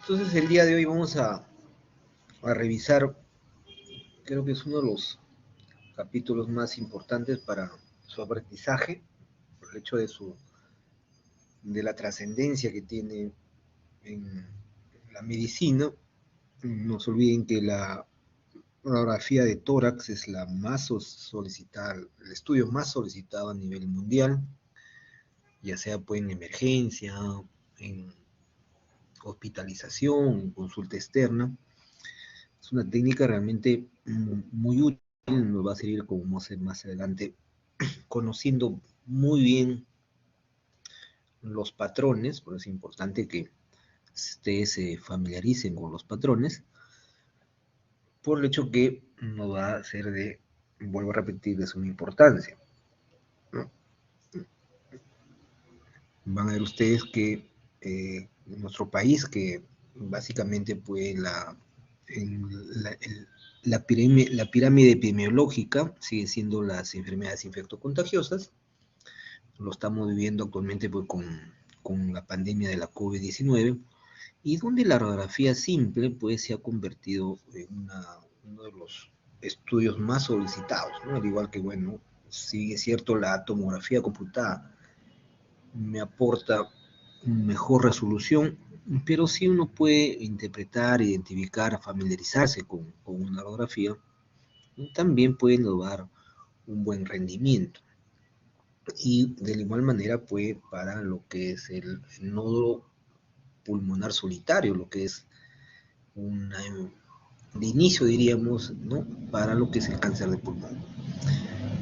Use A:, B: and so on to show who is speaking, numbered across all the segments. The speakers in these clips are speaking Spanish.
A: Entonces el día de hoy vamos a revisar, creo que es uno de los capítulos más importantes para su aprendizaje, por el hecho de la trascendencia que tiene en la medicina. No se olviden que la radiografía de tórax es la más solicitada, el estudio más solicitado a nivel mundial, ya sea pues en emergencia, en hospitalización, en consulta externa. Es una técnica realmente muy útil, nos va a servir como más adelante, conociendo muy bien los patrones, por eso es importante que ustedes se familiaricen con los patrones, por el hecho que nos va a ser de, vuelvo a repetir, de suma importancia, ¿no? Van a ver ustedes que en nuestro país, que básicamente pues la pirámide epidemiológica sigue siendo las enfermedades infectocontagiosas. Lo estamos viviendo actualmente pues, con la pandemia de la COVID-19, y donde la radiografía simple pues, se ha convertido en uno de los estudios más solicitados, ¿no? Al igual que, bueno, sí es cierto, la tomografía computada me aporta mejor resolución, pero si uno puede interpretar, identificar, familiarizarse con una radiografía, también puede lograr un buen rendimiento. Y de igual manera, pues, para lo que es el nódulo pulmonar solitario, lo que es una, de inicio, diríamos, ¿no? Para lo que es el cáncer de pulmón.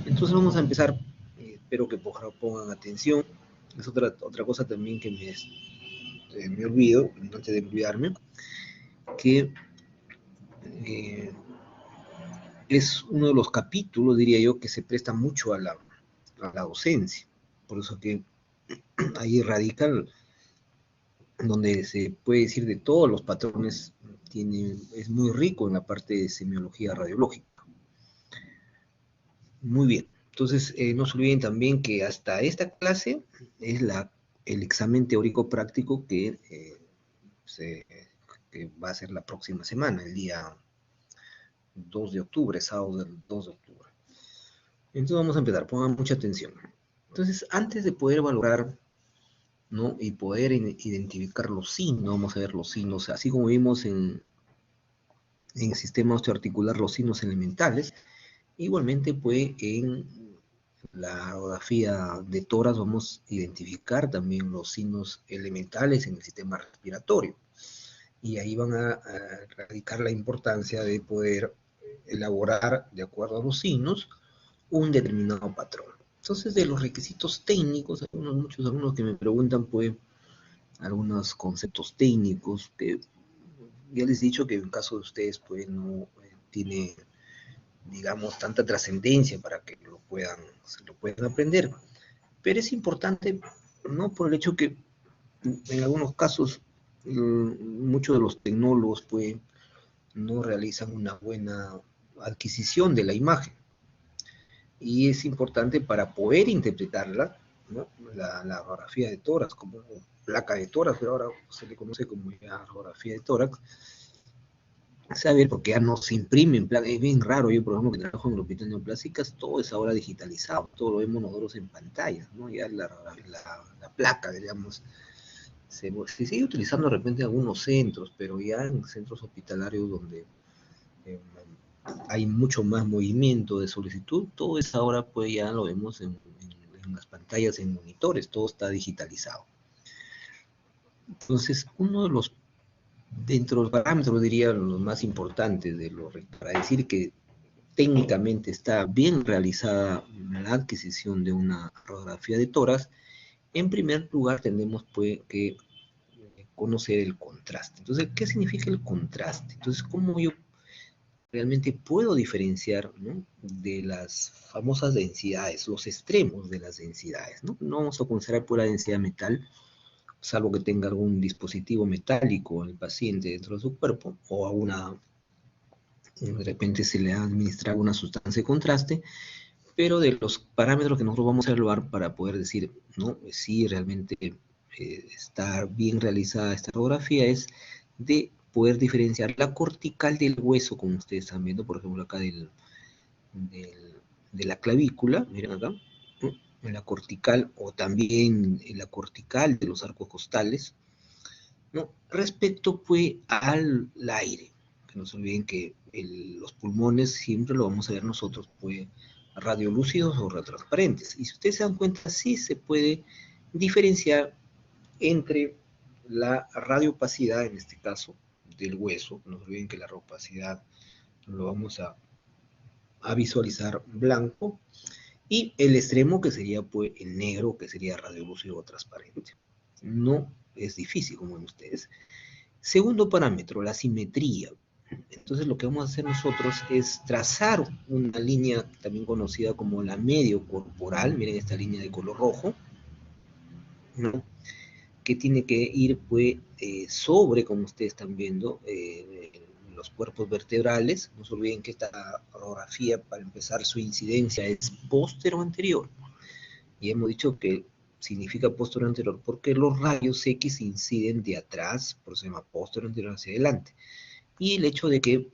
A: Entonces vamos a empezar, espero que pongan atención. Es otra cosa también que me olvido, antes de olvidarme, que es uno de los capítulos, diría yo, que se presta mucho a la docencia. Por eso que ahí radica donde se puede decir de todos los patrones, es muy rico en la parte de semiología radiológica. Muy bien, entonces no se olviden también que hasta esta clase es el examen teórico práctico que va a ser la próxima semana, el día 2 de octubre, sábado del 2 de octubre. Entonces vamos a empezar, pongan mucha atención. Entonces, antes de poder valorar, ¿no? Y poder identificar los signos, vamos a ver los signos, así como vimos en el sistema osteoarticular los signos elementales, igualmente pues en la radiografía de tórax vamos a identificar también los signos elementales en el sistema respiratorio. Y ahí van a radicar la importancia de poder elaborar, de acuerdo a los signos, un determinado patrón. Entonces, de los requisitos técnicos, muchos alumnos que me preguntan, pues, algunos conceptos técnicos, que ya les he dicho que en el caso de ustedes, pues, no tiene, digamos, tanta trascendencia para que se lo puedan aprender. Pero es importante, ¿no? Por el hecho que en algunos casos muchos de los tecnólogos, pues, no realizan una buena adquisición de la imagen. Y es importante para poder interpretarla, ¿no? La radiografía de tórax, como placa de tórax, pero ahora se le conoce como ya radiografía de tórax, saber, porque ya no se imprimen, es bien raro, yo por ejemplo que trabajo en el hospital de neoplásicas, todo es ahora digitalizado, todo lo vemos nosotros en pantalla, ¿no? Ya la placa, digamos, se sigue utilizando de repente en algunos centros, pero ya en centros hospitalarios donde eh, hay mucho más movimiento de solicitud, todo eso ahora pues ya lo vemos en las pantallas, en monitores, todo está digitalizado. Entonces, uno de los, dentro de los parámetros, diría, los más importantes para decir que técnicamente está bien realizada la adquisición de una radiografía de tórax, en primer lugar tenemos pues, que conocer el contraste. Entonces, ¿qué significa el contraste? Entonces, ¿cómo yo realmente puedo diferenciar, ¿no? De las famosas densidades, los extremos de las densidades, ¿no? No vamos a considerar pura densidad metal, salvo que tenga algún dispositivo metálico en el paciente dentro de su cuerpo, o de repente se le administra alguna sustancia de contraste, pero de los parámetros que nosotros vamos a evaluar para poder decir, ¿no? Si realmente está bien realizada esta radiografía es de poder diferenciar la cortical del hueso, como ustedes están viendo, por ejemplo, acá de la clavícula, miren acá, ¿no? En la cortical, o también en la cortical de los arcos costales, ¿no? Respecto pues al aire, que no se olviden que los pulmones siempre lo vamos a ver nosotros pues radiolúcidos o retransparentes, y si ustedes se dan cuenta sí se puede diferenciar entre la radiopacidad, en este caso, del hueso. No se olviden que la radiopacidad lo vamos a visualizar blanco, y el extremo que sería pues el negro, que sería radiolúcido o transparente. No es difícil, como ven ustedes. Segundo parámetro, la simetría. Entonces lo que vamos a hacer nosotros es trazar una línea también conocida como la medio corporal, miren esta línea de color rojo, ¿no? Que tiene que ir pues sobre, como ustedes están viendo, los cuerpos vertebrales. No se olviden que esta radiografía, para empezar, su incidencia es póstero anterior, y hemos dicho que significa póstero anterior porque los rayos X inciden de atrás, por eso se llama póstero anterior hacia adelante, y el hecho de que,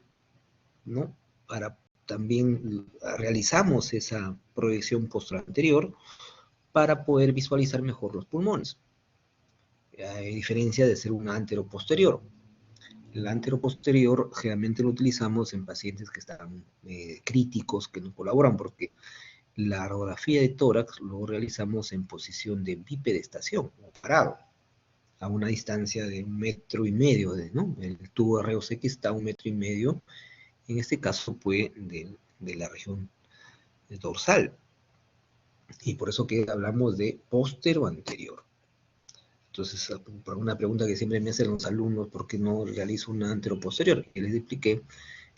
A: ¿no? Para también realizamos esa proyección póstero anterior para poder visualizar mejor los pulmones, a diferencia de ser un anteroposterior. El anteroposterior generalmente lo utilizamos en pacientes que están críticos, que no colaboran, porque la radiografía de tórax lo realizamos en posición de bipedestación, o parado, a una distancia de 1,5 metros, ¿no? El tubo de rayos X está a 1,5 metros, en este caso, pues, de la región dorsal. Y por eso que hablamos de póstero anterior. Entonces, por una pregunta que siempre me hacen los alumnos, ¿por qué no realizo una anteroposterior? Y les expliqué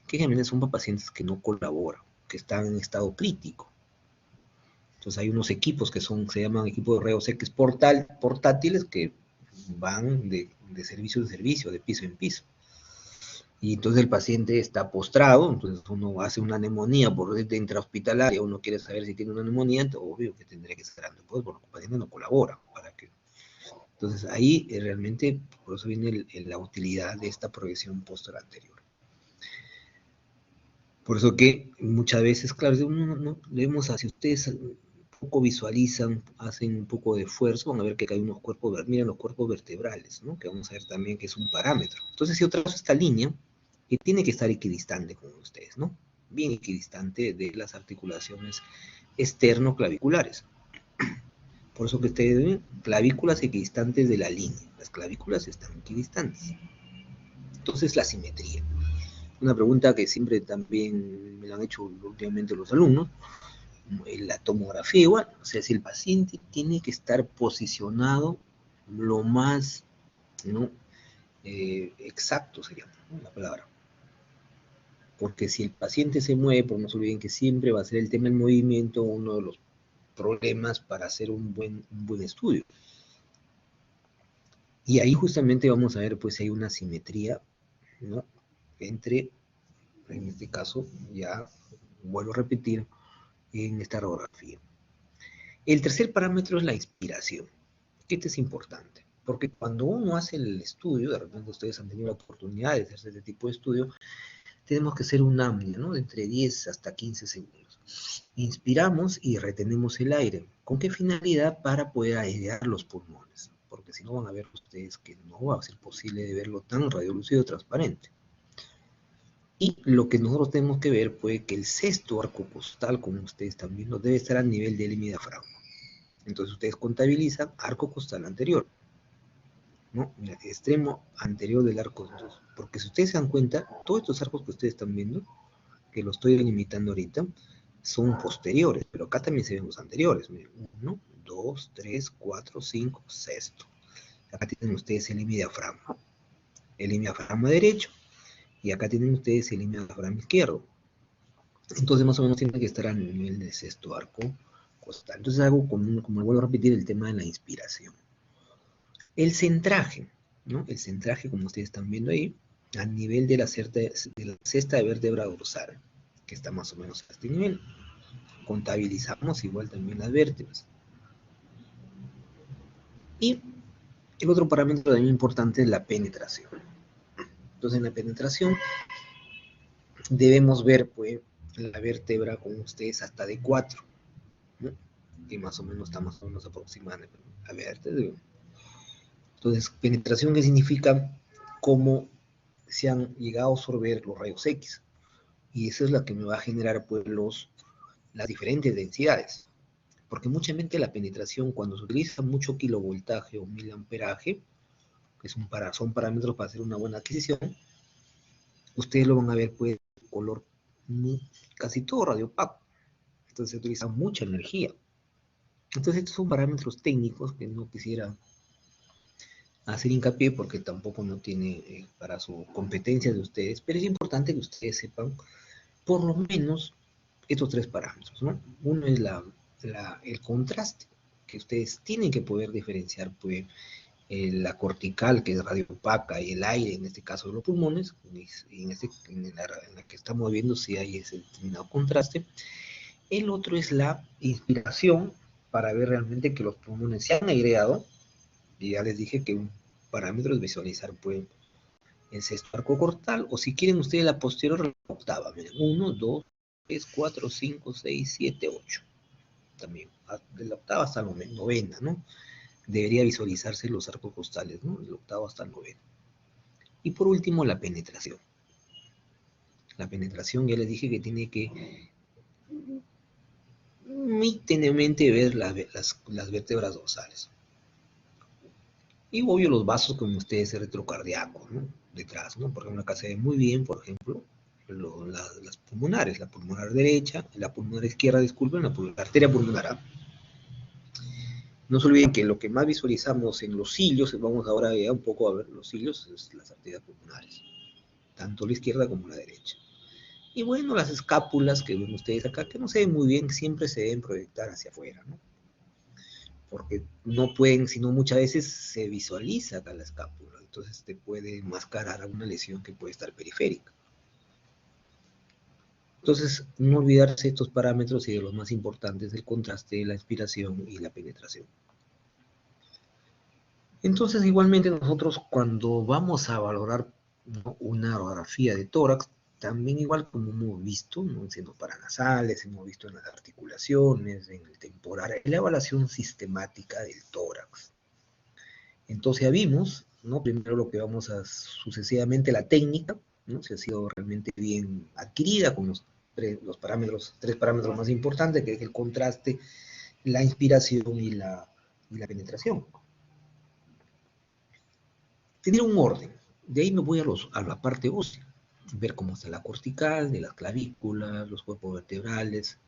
A: que generalmente son pacientes que no colaboran, que están en estado crítico. Entonces hay unos equipos que se llaman equipos de rayos X portátiles, que van de servicio en servicio, de piso en piso. Y entonces el paciente está postrado, entonces uno hace una neumonía por red intrahospitalaria, uno quiere saber si tiene una neumonía, entonces obvio que tendría que estar dando, pues porque el paciente no colabora. Entonces ahí realmente, por eso viene la utilidad de esta proyección posterior anterior. Por eso que muchas veces, claro, no vemos, si ustedes poco visualizan, hacen un poco de esfuerzo, van a ver que hay unos cuerpos, miren los cuerpos vertebrales, ¿no? Que vamos a ver también que es un parámetro. Entonces, si yo trazo esta línea, que tiene que estar equidistante con ustedes, ¿no? Bien equidistante de las articulaciones externoclaviculares. Por eso que ustedes ven clavículas equidistantes de la línea. Las clavículas están equidistantes. Entonces, la simetría. Una pregunta que siempre también me la han hecho últimamente los alumnos, la tomografía igual, o sea, si el paciente tiene que estar posicionado lo más, ¿no? Exacto sería, ¿no? La palabra. Porque si el paciente se mueve, pues no se olviden que siempre va a ser el tema del movimiento uno de los problemas para hacer un buen estudio. Y ahí justamente vamos a ver, pues hay una simetría, ¿no? Entre, en este caso, ya vuelvo a repetir, en esta radiografía. El tercer parámetro es la inspiración. Este es importante, porque cuando uno hace el estudio, de repente ustedes han tenido la oportunidad de hacer este tipo de estudio, tenemos que hacer un apnea, ¿no? De entre 10 hasta 15 segundos. Inspiramos y retenemos el aire. ¿Con qué finalidad? Para poder airear los pulmones, porque si no van a ver ustedes que no va a ser posible de verlo tan radiolúcido transparente. Y lo que nosotros tenemos que ver, pues, que el sexto arco costal, como ustedes están viendo, debe estar al nivel del hemidiafragma. Entonces ustedes contabilizan arco costal anterior, ¿no? El extremo anterior del arco. Porque si ustedes se dan cuenta, todos estos arcos que ustedes están viendo, que lo estoy delimitando ahorita, son posteriores, pero acá también se ven los anteriores. Miren, 1, 2, 3, 4, 5, sexto. Acá tienen ustedes el hemidiafragma derecho, y acá tienen ustedes el hemidiafragma izquierdo. Entonces más o menos tiene que estar a nivel de sexto arco costal. Entonces hago como vuelvo a repetir, el tema de la inspiración. El centraje, ¿no? El centraje, como ustedes están viendo ahí, a nivel de la cesta de vértebra dorsal, que está más o menos a este nivel. Contabilizamos igual también las vértebras. Y el otro parámetro también importante es la penetración. Entonces, en la penetración debemos ver, pues, la vértebra con ustedes hasta de 4, ¿no? Que más o menos está más o menos aproximada a vértebra. Entonces, penetración, ¿qué significa? Cómo se han llegado a absorber los rayos X. Y esa es la que me va a generar, pues, las diferentes densidades. Porque mucha mente la penetración, cuando se utiliza mucho kilovoltaje o miliamperaje, que son parámetros para hacer una buena adquisición, ustedes lo van a ver, pues, color casi todo radiopaco. Entonces se utiliza mucha energía. Entonces estos son parámetros técnicos que no quisiera hacer hincapié porque tampoco no tiene para su competencia de ustedes, pero es importante que ustedes sepan por lo menos estos 3 parámetros, ¿no? Uno es el contraste, que ustedes tienen que poder diferenciar, pues, la cortical, que es radiopaca, y el aire, en este caso de los pulmones, y en la que estamos viendo si hay ese determinado contraste. El otro es la inspiración, para ver realmente que los pulmones se han aireado, y ya les dije que un parámetro es visualizar, pues, el sexto arco cortal, o si quieren ustedes la posterior, la octava. Miren, 1, 2, 3, 4, 5, 6, 7, 8. También, de la octava hasta la novena, ¿no? Debería visualizarse los arcos costales, ¿no? Del octavo hasta el noveno. Y por último, la penetración. La penetración, ya les dije que tiene que muy tenuemente ver las vértebras dorsales. Y obvio los vasos con ustedes retrocardíacos, ¿no? Detrás, ¿no? Por ejemplo, acá se ve muy bien, por ejemplo, las pulmonares, la pulmonar derecha, la pulmonar izquierda, disculpen, la arteria pulmonar A. No se olviden que lo que más visualizamos en los cilios, vamos ahora ya un poco a ver los cilios, es las arterias pulmonares, tanto la izquierda como la derecha. Y bueno, las escápulas que ven ustedes acá, que no se ven muy bien, siempre se deben proyectar hacia afuera, ¿no? Porque no pueden, sino muchas veces se visualiza acá la escápula, entonces te puede mascarar una lesión que puede estar periférica. Entonces, no olvidarse estos parámetros y de los más importantes, el contraste, la inspiración y la penetración. Entonces, igualmente nosotros cuando vamos a valorar, ¿no?, una radiografía de tórax, también igual como hemos visto, ¿no?, en senos paranasales, hemos visto en las articulaciones, en el temporal, la evaluación sistemática del tórax. Entonces ya vimos, ¿no?, primero lo que vamos a sucesivamente la técnica, ¿no?, si ha sido realmente bien adquirida con los 3 parámetros más importantes, que es el contraste, la inspiración y la penetración. Tener un orden. De ahí me voy a la parte ósea, ver cómo está la cortical, de las clavículas, los cuerpos vertebrales.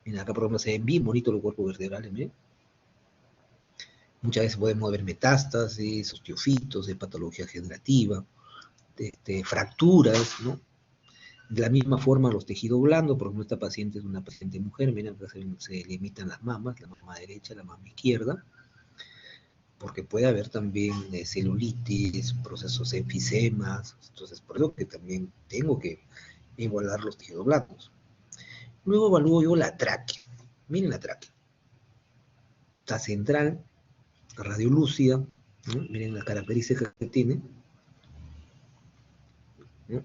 A: Miren, acá por ejemplo se ven bien bonitos los cuerpos vertebrales, miren. Muchas veces podemos ver metástasis, osteofitos, de patología generativa, de fracturas, ¿no? De la misma forma los tejidos blandos, por ejemplo esta paciente es una paciente mujer, miren acá se limitan las mamas, la mama derecha, la mama izquierda, porque puede haber también celulitis, procesos de enfisemas, entonces por eso que también tengo que igualar los tejidos blandos. Luego evalúo yo la tráquea. Miren la tráquea. Está central, radiolúcida, ¿no? Miren la característica que tiene, ¿no?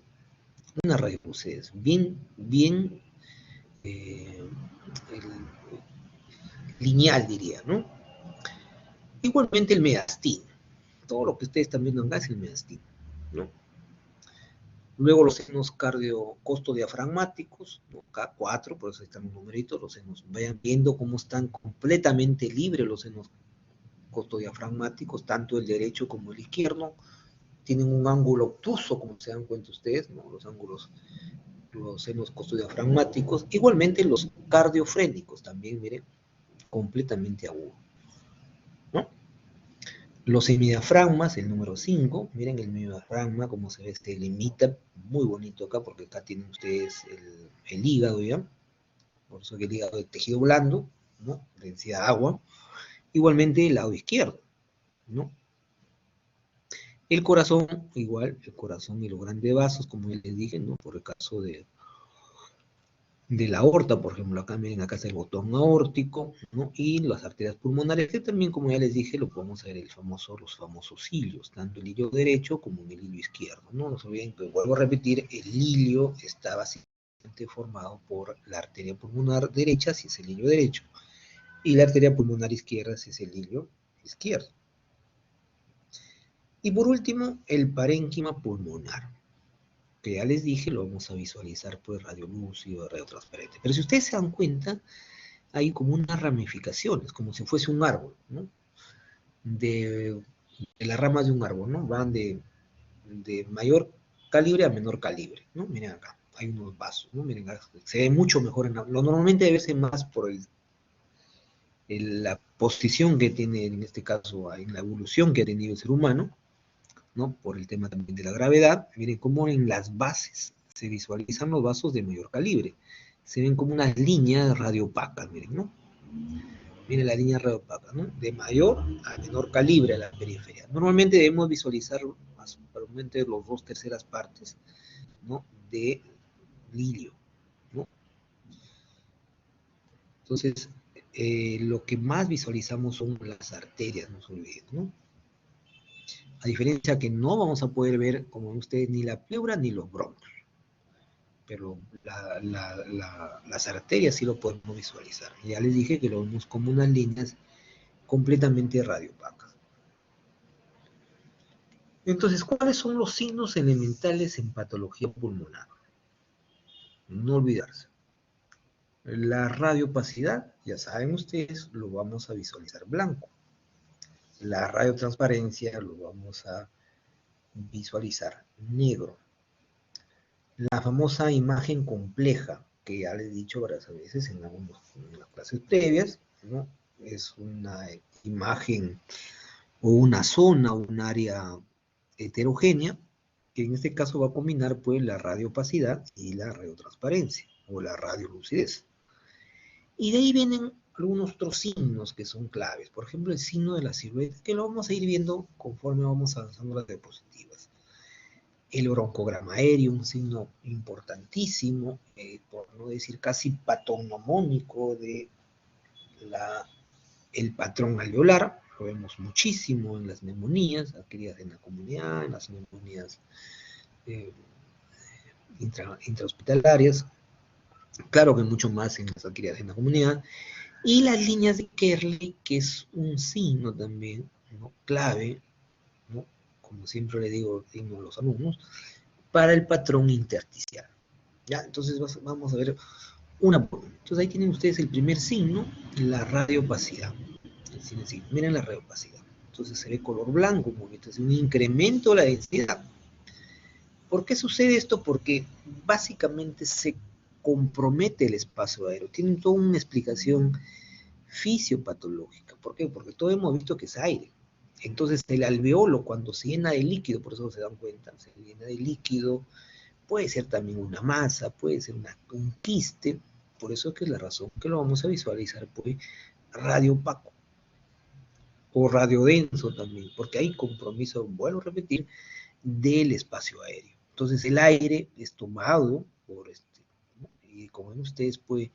A: Una radiolucidez bien eh, lineal, diría, ¿no? Igualmente el mediastino. Todo lo que ustedes están viendo acá es el mediastino, ¿no? Luego los senos costodiafragmáticos, ¿no? K4, por eso ahí están los numeritos, los senos, vayan viendo cómo están completamente libres los senos costodiafragmáticos, tanto el derecho como el izquierdo, tienen un ángulo obtuso, como se dan cuenta ustedes, ¿no? Los senos costodiafragmáticos, igualmente los cardiofrénicos también, miren, completamente agudos, ¿no? Los hemidiafragmas, el número 5, miren el hemidiafragma, como se ve, limita, muy bonito acá, porque acá tienen ustedes el hígado, ¿ya? Por eso que el hígado es tejido blando, ¿no? Densidad de agua. Igualmente el lado izquierdo, ¿no? El corazón, igual, el corazón y los grandes vasos, como les dije, ¿no? Por el caso de la aorta, por ejemplo, acá miren, acá está el botón aórtico, ¿no? Y las arterias pulmonares, que también, como ya les dije, lo podemos ver los famosos cilios, tanto el hilio derecho como el hilio izquierdo, ¿no? No se olviden que, vuelvo a repetir, el hilio está básicamente formado por la arteria pulmonar derecha, si es el hilio derecho, y la arteria pulmonar izquierda, si es el hilio izquierdo. Y por último, el parénquima pulmonar, que ya les dije, lo vamos a visualizar por radio lúcido, radio transparente. Pero si ustedes se dan cuenta, hay como unas ramificaciones, como si fuese un árbol, ¿no? De las ramas de un árbol, ¿no? Van de mayor calibre a menor calibre, ¿no? Miren acá, hay unos vasos, ¿no? Miren, se ve mucho mejor, lo normalmente debe ser más por la posición que tiene, en este caso, en la evolución que ha tenido el ser humano, ¿no? Por el tema también de la gravedad. Miren cómo en las bases se visualizan los vasos de mayor calibre. Se ven como unas líneas radiopacas, miren, ¿no? Miren la línea radiopaca, ¿no? De mayor a menor calibre a la periferia. Normalmente debemos visualizar más probablemente los 2/3 partes, ¿no? De lirio, ¿no? Entonces, lo que más visualizamos son las arterias, no se olviden, ¿no? A diferencia que no vamos a poder ver, como ven ustedes, ni la pleura ni los bronquios. Pero las arterias sí lo podemos visualizar. Ya les dije que lo vemos como unas líneas completamente radiopacas. Entonces, ¿cuáles son los signos elementales en patología pulmonar? No olvidarse. La radiopacidad, ya saben ustedes, lo vamos a visualizar blanco. La radiotransparencia lo vamos a visualizar negro. La famosa imagen compleja, que ya les he dicho varias veces en las clases previas, ¿no? Es una imagen o una zona o un área heterogénea, que en este caso va a combinar pues la radiopacidad y la radiotransparencia o la radiolucidez. Y de ahí vienen algunos otros signos que son claves. Por ejemplo, el signo de la silueta, que lo vamos a ir viendo conforme vamos avanzando las diapositivas. El broncograma aéreo, un signo importantísimo, por no decir casi patognomónico de el patrón alveolar. Lo vemos muchísimo en las neumonías adquiridas en la comunidad, en las neumonías eh, intrahospitalarias, claro que mucho más en las adquiridas en la comunidad, y las líneas de Kerley, que es un signo también, ¿no? Clave, ¿no? Como siempre le digo a los alumnos, para el patrón intersticial. ¿Ya? Entonces vamos a ver una por una. Entonces ahí tienen ustedes el primer signo, la radiopacidad. Miren la radiopacidad. Entonces se ve color blanco, es un incremento de la densidad. ¿Por qué sucede esto? Porque básicamente se compromete el espacio aéreo. Tienen toda una explicación fisiopatológica. ¿Por qué? Porque todos hemos visto que es aire. Entonces el alveolo cuando se llena de líquido, por eso se dan cuenta, se llena de líquido, puede ser también una masa, puede ser un quiste, por eso es que es la razón que lo vamos a visualizar pues radiopaco o radiodenso también, porque hay compromiso, vuelvo a repetir, del espacio aéreo. Entonces el aire es tomado por ¿no? Y como ven ustedes, pues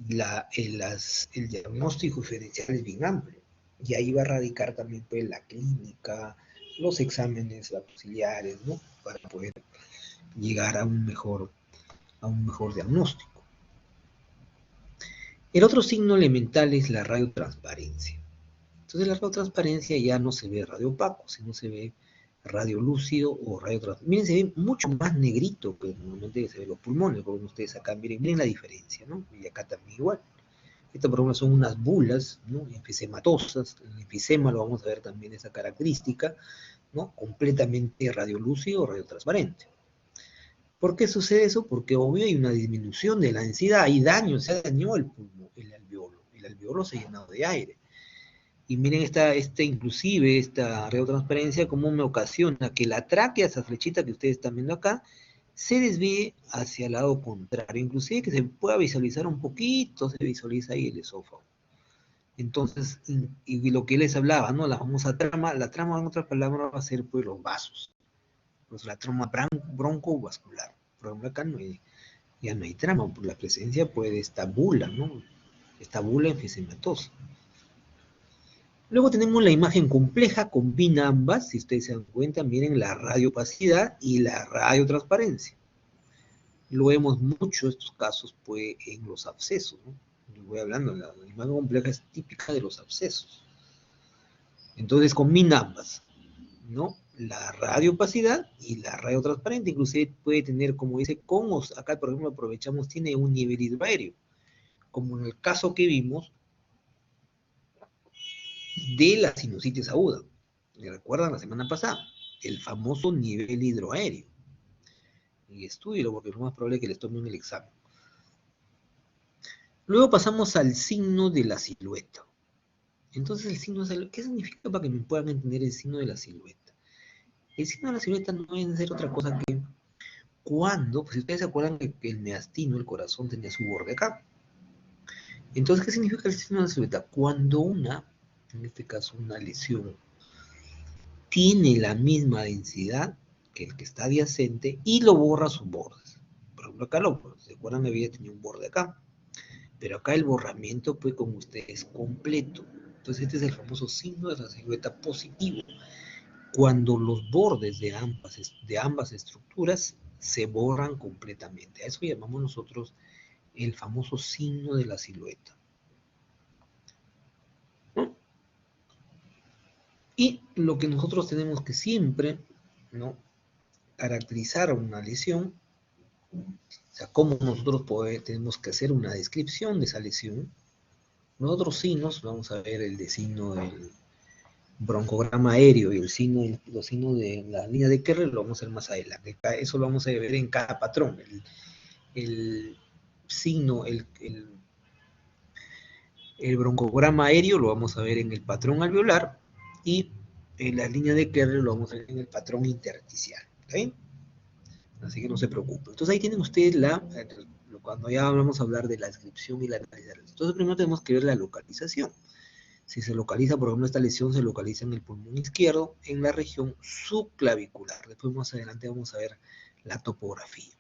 A: el diagnóstico diferencial es bien amplio. Y ahí va a radicar también pues la clínica, los exámenes auxiliares, ¿no? Para poder llegar a un mejor diagnóstico. El otro signo elemental es la radiotransparencia. Entonces la radiotransparencia ya no se ve radiopaco, sino se ve radiolúcido o radiotransparente. Miren, se ve mucho más negrito que normalmente se ve los pulmones, como ustedes acá, miren la diferencia, ¿no? Y acá también igual. Estas, por ejemplo, son unas bulas, ¿no? Enfisematosas. En el enfisema lo vamos a ver también esa característica, ¿no? Completamente radiolúcido o radiotransparente. ¿Por qué sucede eso? Porque obvio hay una disminución de la densidad, hay daño, se dañó el pulmón, el alveolo se ha llenado de aire. Y miren inclusive esta radiotransparencia como me ocasiona que la tráquea, esa flechita que ustedes están viendo acá, se desvíe hacia el lado contrario, inclusive que se pueda visualizar un poquito, se visualiza ahí el esófago. Entonces, y lo que les hablaba, ¿no? La famosa trama, la trama en otras palabras va a ser pues los vasos, pues la trama broncovascular. Por ejemplo, acá no hay, ya no hay trama, por la presencia puede esta bula, ¿no? Esta bula enfisematosa. Luego tenemos la imagen compleja, combina ambas, si ustedes se dan cuenta, miren la radiopacidad y la radiotransparencia. Lo vemos mucho estos casos pues, en los abscesos, ¿no? Les voy hablando, la imagen compleja es típica de los abscesos. Entonces combina ambas, ¿no? La radiopacidad y la radiotransparente, inclusive puede tener, como dice, acá por ejemplo aprovechamos, tiene un nivel hidroaéreo, como en el caso que vimos de la sinusitis aguda. ¿Me recuerdan la semana pasada? El famoso nivel hidroaéreo. Y estúdielo porque es más probable que les tomen el examen. Luego pasamos al signo de la silueta. Entonces, el signo de la silueta, ¿qué significa para que me puedan entender el signo de la silueta? El signo de la silueta no debe ser otra cosa que cuando, pues si ustedes se acuerdan que el mediastino, el corazón, tenía su borde acá. Entonces, ¿qué significa el signo de la silueta? Cuando en este caso una lesión, tiene la misma densidad que el que está adyacente y lo borra sus bordes. Por ejemplo, acá ¿se acuerdan? Había tenido un borde acá. Pero acá el borramiento, pues, como ustedes, completo. Entonces, este es el famoso signo de la silueta positivo. Cuando los bordes de ambas estructuras se borran completamente. A eso llamamos nosotros el famoso signo de la silueta. ¿No? Y lo que nosotros tenemos que siempre, ¿no?, caracterizar una lesión, o sea, cómo nosotros tenemos que hacer una descripción de esa lesión. Nosotros signos, vamos a ver el de signo del broncograma aéreo y los signos de la línea de Kerr lo vamos a ver más adelante. Eso lo vamos a ver en cada patrón. El signo, el broncograma aéreo lo vamos a ver en el patrón alveolar y en la línea de Kerr lo vamos a ver en el patrón intersticial. ¿Está bien? Así que no se preocupen. Entonces ahí tienen ustedes cuando ya vamos a hablar de la descripción y la análisis. Entonces primero tenemos que ver la localización. Si se localiza, por ejemplo, esta lesión se localiza en el pulmón izquierdo, en la región subclavicular. Después más adelante vamos a ver la topografía.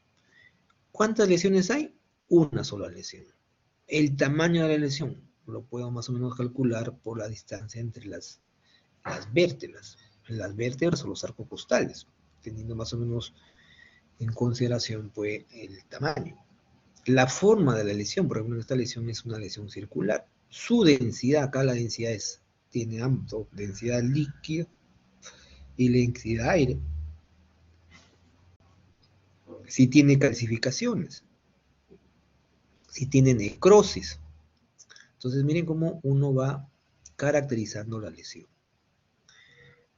A: ¿Cuántas lesiones hay? Una sola lesión. El tamaño de la lesión lo puedo más o menos calcular por la distancia entre las vértebras. Las vértebras o los arcos costales, teniendo más o menos en consideración pues, el tamaño. La forma de la lesión, por ejemplo, esta lesión es una lesión circular. Su densidad, acá la densidad tiene ambos, densidad líquida y la densidad aire. Si tiene calcificaciones, si tiene necrosis. Entonces miren cómo uno va caracterizando la lesión.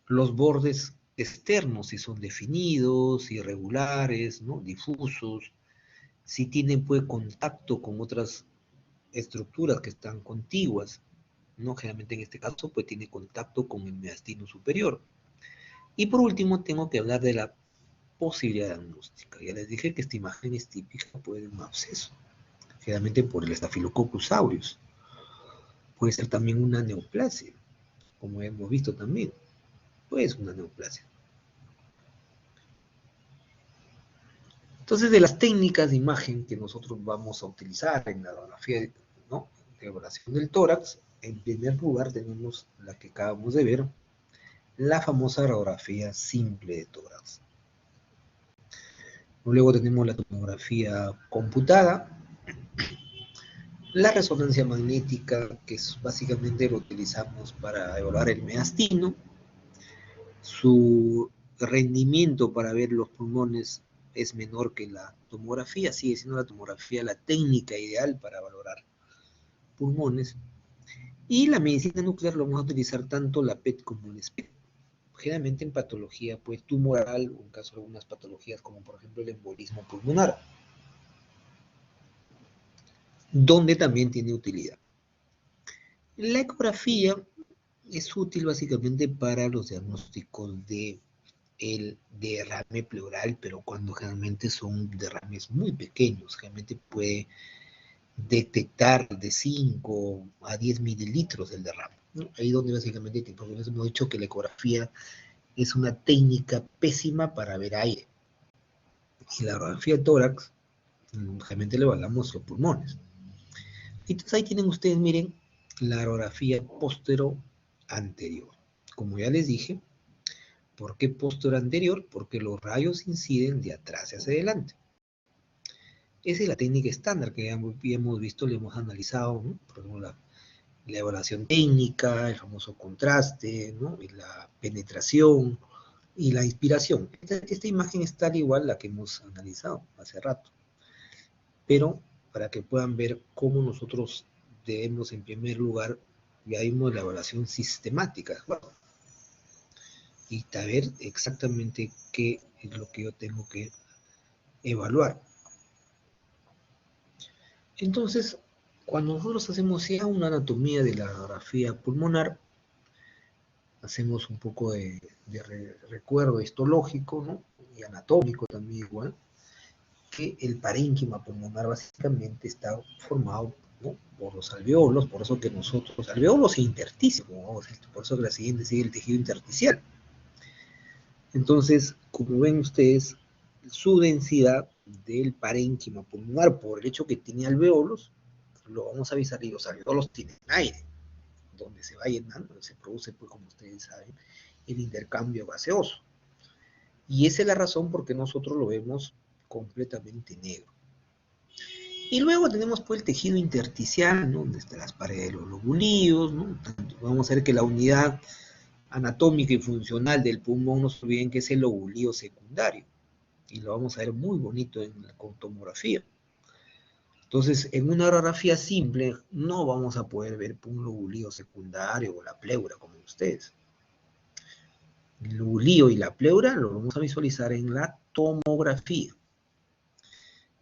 A: Los bordes externos, si son definidos, irregulares, ¿no?, difusos, si tienen pues contacto con otras estructuras que están contiguas, ¿no? Generalmente en este caso pues tiene contacto con el mediastino superior. Y por último tengo que hablar de la posibilidad diagnóstica. Ya les dije que esta imagen es típica pues, de un absceso, generalmente por el Staphylococcus aureus. Puede ser también una neoplasia, como hemos visto también. Pues una neoplasia. Entonces, de las técnicas de imagen que nosotros vamos a utilizar en la radiografía, ¿no?, de evaluación del tórax, en primer lugar tenemos la que acabamos de ver, la famosa radiografía simple de tórax. Luego tenemos la tomografía computada, la resonancia magnética, que es básicamente lo utilizamos para evaluar el mediastino, su rendimiento para ver los pulmones es menor que la tomografía, sigue siendo la tomografía la técnica ideal para valorar pulmones, y la medicina nuclear lo vamos a utilizar tanto la PET como el SPECT, generalmente en patología pues tumoral o en caso de algunas patologías como por ejemplo el embolismo pulmonar, donde también tiene utilidad. La ecografía es útil básicamente para los diagnósticos de el derrame pleural, pero cuando generalmente son derrames muy pequeños, generalmente puede detectar de 5 a 10 mililitros del derrame, ¿no? Ahí donde básicamente, porque hemos dicho que la ecografía es una técnica pésima para ver aire. Y la radiografía de tórax Generalmente le evaluamos los pulmones. Entonces ahí tienen ustedes, miren, la radiografía póstero-anterior. Como ya les dije, ¿por qué póstero-anterior? Porque los rayos inciden de atrás hacia adelante. Esa es la técnica estándar que ya hemos visto, le hemos analizado, ¿no? Por ejemplo, la evaluación técnica, el famoso contraste, ¿no? Y la penetración y la inspiración. Esta imagen está al igual la que hemos analizado hace rato, pero para que puedan ver cómo nosotros debemos, en primer lugar, ya vimos la evaluación sistemática, bueno, y saber exactamente qué es lo que yo tengo que evaluar. Entonces, cuando nosotros hacemos ya una anatomía de la radiografía pulmonar, hacemos un poco de recuerdo histológico, ¿no? Y anatómico también igual, que el parénquima pulmonar básicamente está formado, ¿no? Por los alveolos, por eso que nosotros, alveolos e intersticio, por eso que la siguiente sigue el tejido intersticial. Entonces, como ven ustedes, su densidad del parénquima pulmonar, por el hecho que tiene alveolos, lo vamos a avisar, y los alveolos tienen aire, donde se va llenando, se produce, pues como ustedes saben, el intercambio gaseoso. Y esa es la razón por qué nosotros lo vemos completamente negro. Y luego tenemos pues el tejido intersticial, ¿no? Donde están las paredes de los lobulíos, ¿no? Vamos a ver que la unidad anatómica y funcional del pulmón, no se olviden que es el lobulío secundario. Y lo vamos a ver muy bonito en la tomografía. Entonces, en una radiografía simple no vamos a poder ver un lobulío secundario o la pleura, como ustedes. El lobulío y la pleura lo vamos a visualizar en la tomografía.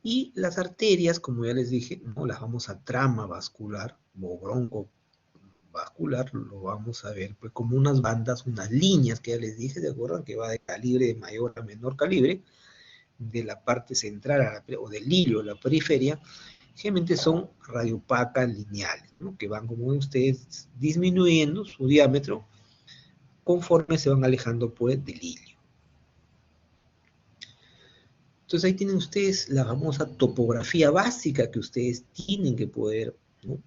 A: Y las arterias, como ya les dije, no las vamos a trama vascular o broncovascular, lo vamos a ver pues, como unas bandas, unas líneas que ya les dije, ¿de acuerdo? Que va de calibre de mayor a menor calibre, de la parte central o del hilio a la periferia, generalmente son radiopacas lineales, ¿no? Que van, como ven ustedes, disminuyendo su diámetro conforme se van alejando pues, del hilio. Entonces ahí tienen ustedes la famosa topografía básica que ustedes tienen que poder, ¿no?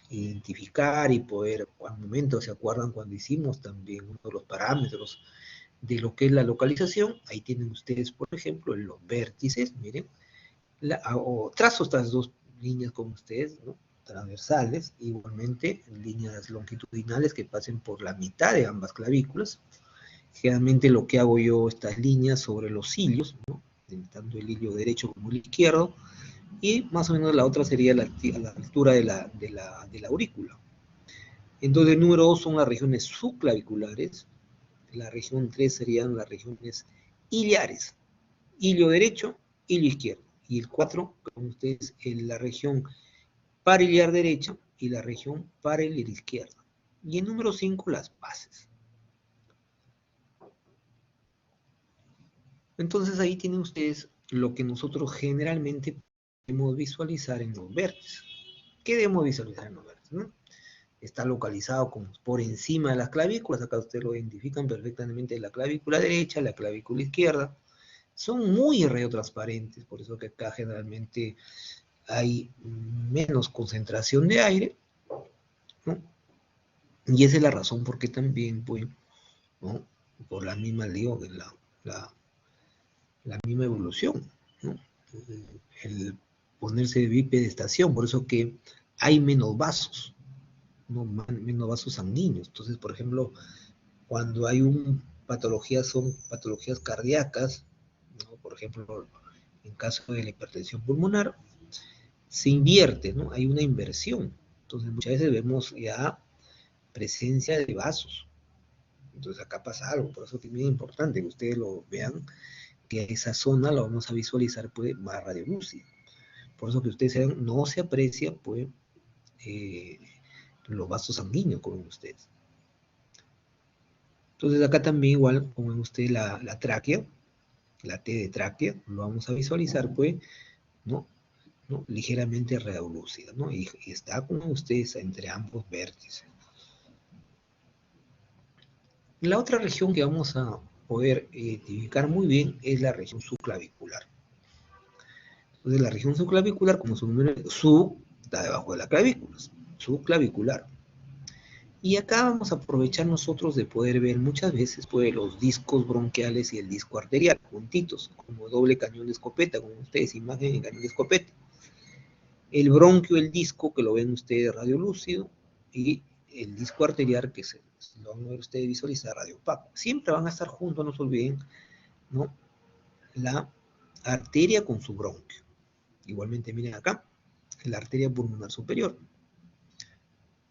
A: Identificar y poder, al momento se acuerdan cuando hicimos también uno de los parámetros de lo que es la localización, ahí tienen ustedes, por ejemplo, los vértices, miren, o trazo estas dos líneas con ustedes, ¿no? Transversales, igualmente líneas longitudinales que pasen por la mitad de ambas clavículas. Generalmente lo que hago yo, estas líneas sobre los cilios, ¿no? Tanto el hilio derecho como el izquierdo, y más o menos la otra sería a la altura de la aurícula. Entonces el número 2 son las regiones subclaviculares, la región 3 serían las regiones iliares, hilio derecho, hilio izquierdo, y el 4, como ustedes, en la región pariliar derecha y la región pariliar izquierda. Y el número 5, las bases. Entonces ahí tienen ustedes lo que nosotros generalmente podemos visualizar en los vértices. ¿Qué debemos visualizar en los vértices? ¿No? Está localizado como por encima de las clavículas, acá ustedes lo identifican perfectamente, la clavícula derecha, la clavícula izquierda, son muy radiotransparentes, por eso que acá generalmente hay menos concentración de aire, ¿no? Y esa es la razón por qué también, pues, ¿no? Por la misma, digo, la misma evolución, ¿no? El ponerse de bipedestación, por eso que hay menos vasos, ¿no? Menos vasos sanguíneos. Entonces, por ejemplo, cuando hay patologías, son patologías cardíacas, ¿no? Por ejemplo, en caso de la hipertensión pulmonar, se invierte, ¿no? Hay una inversión. Entonces, muchas veces vemos ya presencia de vasos. Entonces, acá pasa algo, por eso es bien importante que ustedes lo vean, que esa zona la vamos a visualizar pues, más radiolúcida. Por eso que ustedes vean, no se aprecia pues, los vasos sanguíneos, como ven ustedes. Entonces, acá también, igual, como ven ustedes, la tráquea, la T de tráquea, lo vamos a visualizar, pues, ¿no? ¿No? Ligeramente radiolúcida, ¿no? Y está, como ustedes, entre ambos vértices. La otra región que vamos a poder identificar muy bien es la región subclavicular. Entonces la región subclavicular, como su nombre, sub, está debajo de la clavícula, subclavicular. Y acá vamos a aprovechar nosotros de poder ver muchas veces pues, los discos bronquiales y el disco arterial, juntitos, como doble cañón de escopeta, como ustedes imagen en cañón de escopeta. El bronquio, el disco, que lo ven ustedes radiolúcido, y el disco arterial, que lo van a ver ustedes visualizar radio opaco. Siempre van a estar juntos, no se olviden, ¿no? La arteria con su bronquio. Igualmente, miren acá, la arteria pulmonar superior,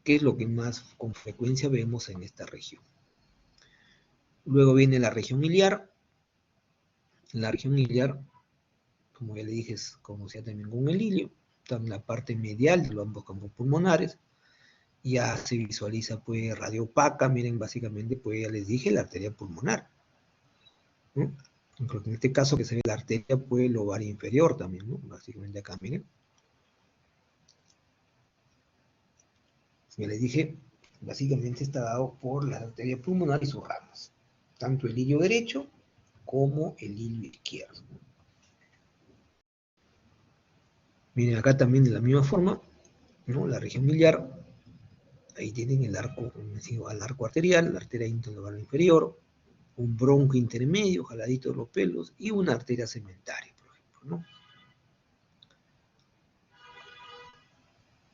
A: que es lo que más con frecuencia vemos en esta región. Luego viene la región iliar. La región iliar, como ya le dije, es conocida también con el ilio. Está en la parte medial de los ambos campos pulmonares. Ya se visualiza pues radio opaca, miren, básicamente pues ya les dije la arteria pulmonar, ¿no? En este caso que se ve la arteria pues lobar inferior también, ¿no? Básicamente acá, miren. Ya les dije, básicamente está dado por la arteria pulmonar y sus ramas, tanto el hilio derecho como el hilio izquierdo. Miren acá también de la misma forma, ¿no? La región iliar, ahí tienen el arco, al arco arterial, la arteria interlobar inferior, un bronco intermedio, jaladito de los pelos, y una arteria segmentaria, por ejemplo, ¿no?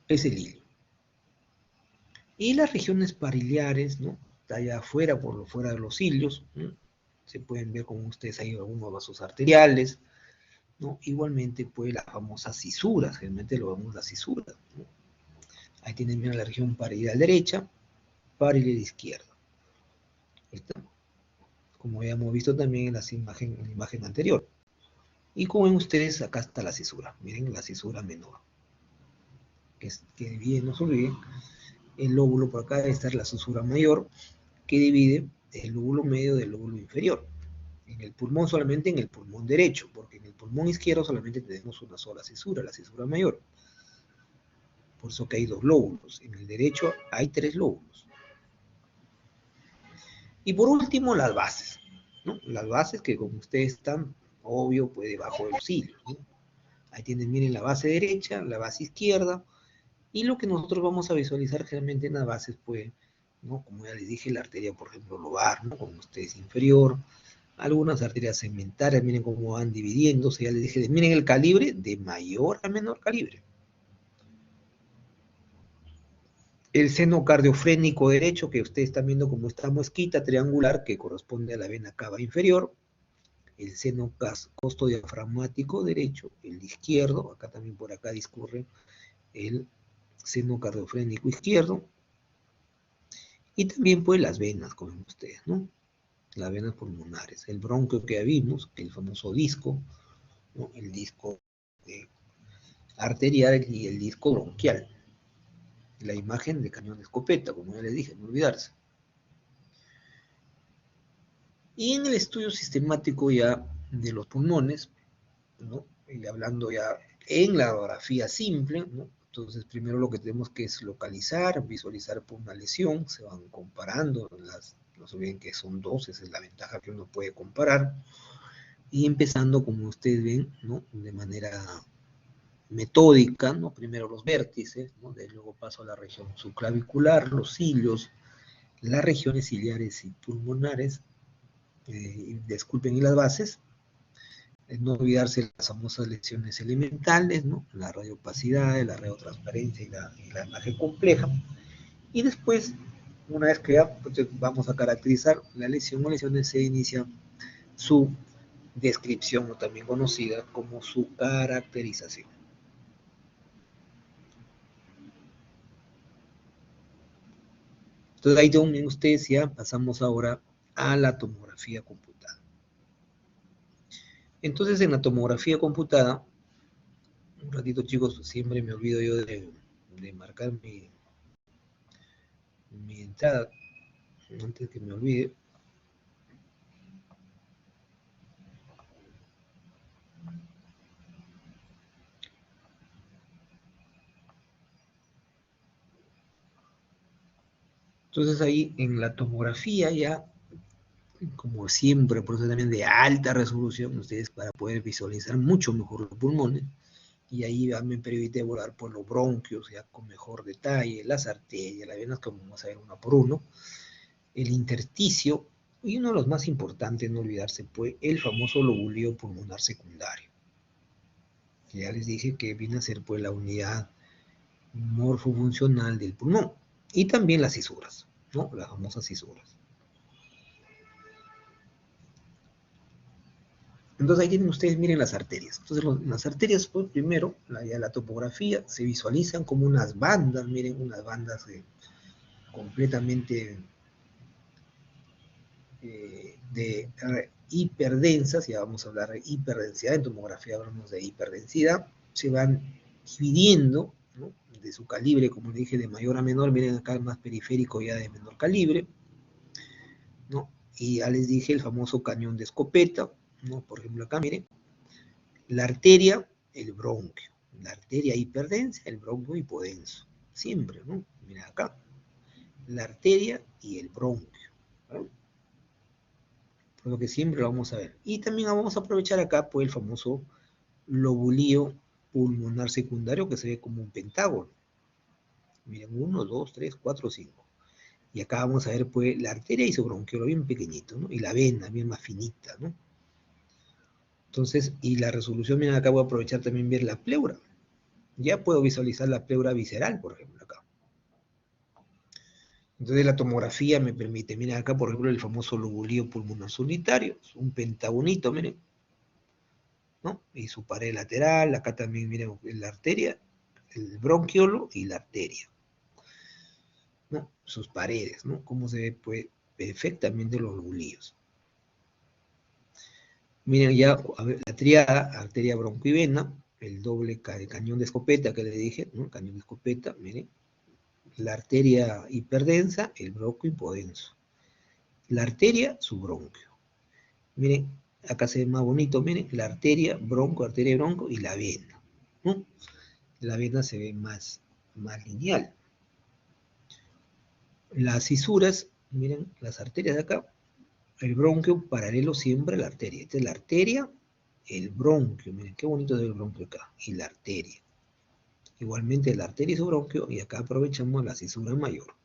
A: Es el hilio. Y las regiones pariliares, ¿no? Está allá afuera, por fuera de los cilios, ¿no? Se pueden ver como ustedes ahí algunos vasos arteriales, ¿no? Igualmente, pues las famosas cisuras, generalmente lo vemos las cisuras, ¿no? Ahí tienen bien la región pariliar derecha, pariliar izquierda. ¿Está? Como ya hemos visto también en la imagen anterior. Y como ven ustedes, acá está la cisura. Miren la cisura menor. Que divide, no se olviden, el lóbulo por acá debe estar la cisura mayor, que divide el lóbulo medio del lóbulo inferior. En el pulmón solamente en el pulmón derecho, porque en el pulmón izquierdo solamente tenemos una sola cisura, la cisura mayor. Por eso que hay dos lóbulos. En el derecho hay tres lóbulos. Y por último, las bases, ¿no? Las bases que como ustedes están, obvio, pues debajo de los cilios, ¿no? Ahí tienen, miren, la base derecha, la base izquierda, y lo que nosotros vamos a visualizar generalmente en las bases, pues, ¿no? Como ya les dije, la arteria, por ejemplo, lobar, ¿no? Como ustedes inferior, algunas arterias segmentarias, miren cómo van dividiéndose, ya les dije, miren el calibre de mayor a menor calibre. El seno cardiofrénico derecho, que ustedes están viendo como esta muesquita triangular que corresponde a la vena cava inferior, el seno costodiafragmático derecho, el izquierdo, acá también por acá discurre el seno cardiofrénico izquierdo, y también pues las venas, como ven ustedes, ¿no? Las venas pulmonares, el bronquio que ya vimos, el famoso disco, ¿no? El disco arterial y el disco bronquial. La imagen de cañón de escopeta, como ya les dije, no olvidarse. Y en el estudio sistemático ya de los pulmones, ¿no? Y hablando ya en la radiografía simple, ¿no? Entonces primero lo que tenemos que es localizar, visualizar por una lesión, se van comparando, no se olviden que son dos, esa es la ventaja que uno puede comparar, y empezando como ustedes ven, ¿no? De manera metódica, ¿no? Primero los vértices, ¿no? De luego paso a la región subclavicular, los cilios, las regiones ciliares y pulmonares, disculpen, y las bases, no olvidarse de las famosas lesiones elementales, ¿no? La radiopacidad, la radiotransparencia y la imagen compleja, y después, una vez que ya pues, vamos a caracterizar la lesión o lesiones, se inicia su descripción, o también conocida como su caracterización. Entonces ahí también ustedes ya pasamos ahora a la tomografía computada. Entonces en la tomografía computada, un ratito chicos, siempre me olvido yo de marcar mi entrada, antes que me olvide. Entonces ahí en la tomografía ya, como siempre, por eso también de alta resolución, ustedes para poder visualizar mucho mejor los pulmones, y ahí ya me permite evaluar por los bronquios, ya con mejor detalle, las arterias, las venas, que vamos a ver una por uno, el intersticio, y uno de los más importantes, no olvidarse, pues, el famoso lobuleo pulmonar secundario, que ya les dije que viene a ser, pues, la unidad morfofuncional del pulmón, y también las cisuras, ¿no? Las famosas cisuras. Entonces ahí tienen ustedes, miren las arterias. Entonces las arterias, pues primero, la topografía, se visualizan como unas bandas, miren, unas bandas completamente de hiperdensas, ya vamos a hablar de hiperdensidad, en tomografía hablamos de hiperdensidad, se van dividiendo, ¿no? De su calibre, como le dije, de mayor a menor, miren acá el más periférico ya de menor calibre, ¿no? Y ya les dije el famoso cañón de escopeta, ¿no? Por ejemplo acá, miren, la arteria, el bronquio, la arteria hiperdensa, el bronquio hipodenso, siempre, ¿no? Miren acá, la arteria y el bronquio, ¿no? Por lo que siempre lo vamos a ver. Y también vamos a aprovechar acá, pues, el famoso lobuleo pulmonar secundario, que se ve como un pentágono. Miren, 1, 2, 3, 4, 5. Y acá vamos a ver, pues, la arteria y su bronquiolo bien pequeñito, ¿no? Y la vena bien más finita, ¿no? Entonces, y la resolución, miren, acá voy a aprovechar también ver la pleura. Ya puedo visualizar la pleura visceral, por ejemplo, acá. Entonces la tomografía me permite, miren acá, por ejemplo, el famoso lobuleo pulmonar solitario, es un pentagonito, miren, ¿no? Y su pared lateral, acá también, miren, la arteria, el bronquiolo y la arteria, ¿no? Sus paredes, ¿no? Cómo se ve, pues, perfectamente los lobulios. Miren ya, a ver, la triada, arteria, bronco y vena, el doble cañón de escopeta que le dije, ¿no? Cañón de escopeta, miren, la arteria hiperdensa, el bronco hipodenso. La arteria, su bronquio. Miren, acá se ve más bonito, miren, la arteria, bronco, y la vena, ¿no? La vena se ve más lineal. Las cisuras, miren, las arterias de acá, el bronquio paralelo siempre a la arteria. Esta es la arteria, el bronquio, miren qué bonito es el bronquio acá, y la arteria. Igualmente la arteria y su bronquio, y acá aprovechamos la cisura mayor.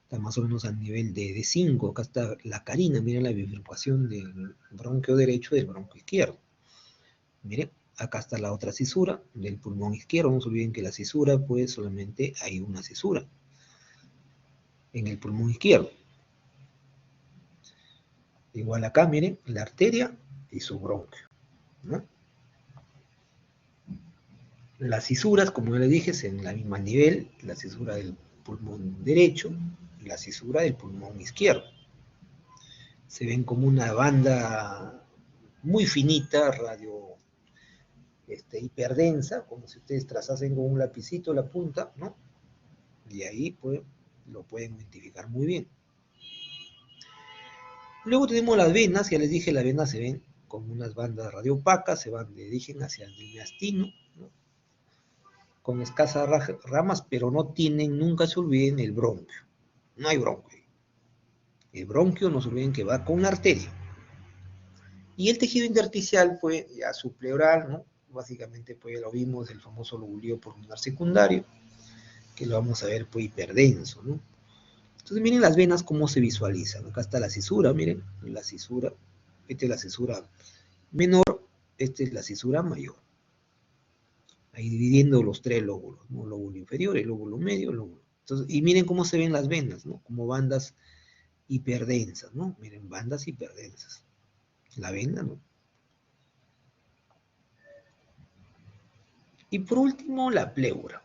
A: Está más o menos a nivel de 5, acá está la carina, miren la bifurcación del bronquio derecho y del bronquio izquierdo. Miren, acá está la otra cisura del pulmón izquierdo, no se olviden que la cisura, pues solamente hay una cisura en el pulmón izquierdo. Igual acá, miren, la arteria y su bronquio, ¿no? Las cisuras, como ya les dije, es en la misma nivel, la cisura del pulmón derecho y la cisura del pulmón izquierdo. Se ven como una banda muy finita, hiperdensa, como si ustedes trazasen con un lapicito la punta, ¿no? Y ahí, pues, lo pueden identificar muy bien. Luego tenemos las venas, ya les dije, las venas se ven como unas bandas radiopacas, se van de origen hacia el mediastino, ¿no? Con escasas ramas, pero no tienen, nunca se olviden, el bronquio. No hay bronquio. El bronquio, no se olviden que va con la arteria. Y el tejido intersticial, pues, ya subpleural, ¿no? Básicamente, pues, lo vimos, el famoso lobuleo pulmonar secundario, que lo vamos a ver, pues, hiperdenso, ¿no? Entonces, miren las venas cómo se visualizan. Acá está la cisura, miren, la cisura. Esta es la cisura menor, esta es la cisura mayor. Ahí dividiendo los tres lóbulos, ¿no? Lóbulo inferior, el lóbulo medio, el lóbulo. Entonces, y miren cómo se ven las venas, ¿no? Como bandas hiperdensas, ¿no? Miren, bandas hiperdensas. La vena, ¿no? Y por último, la pleura,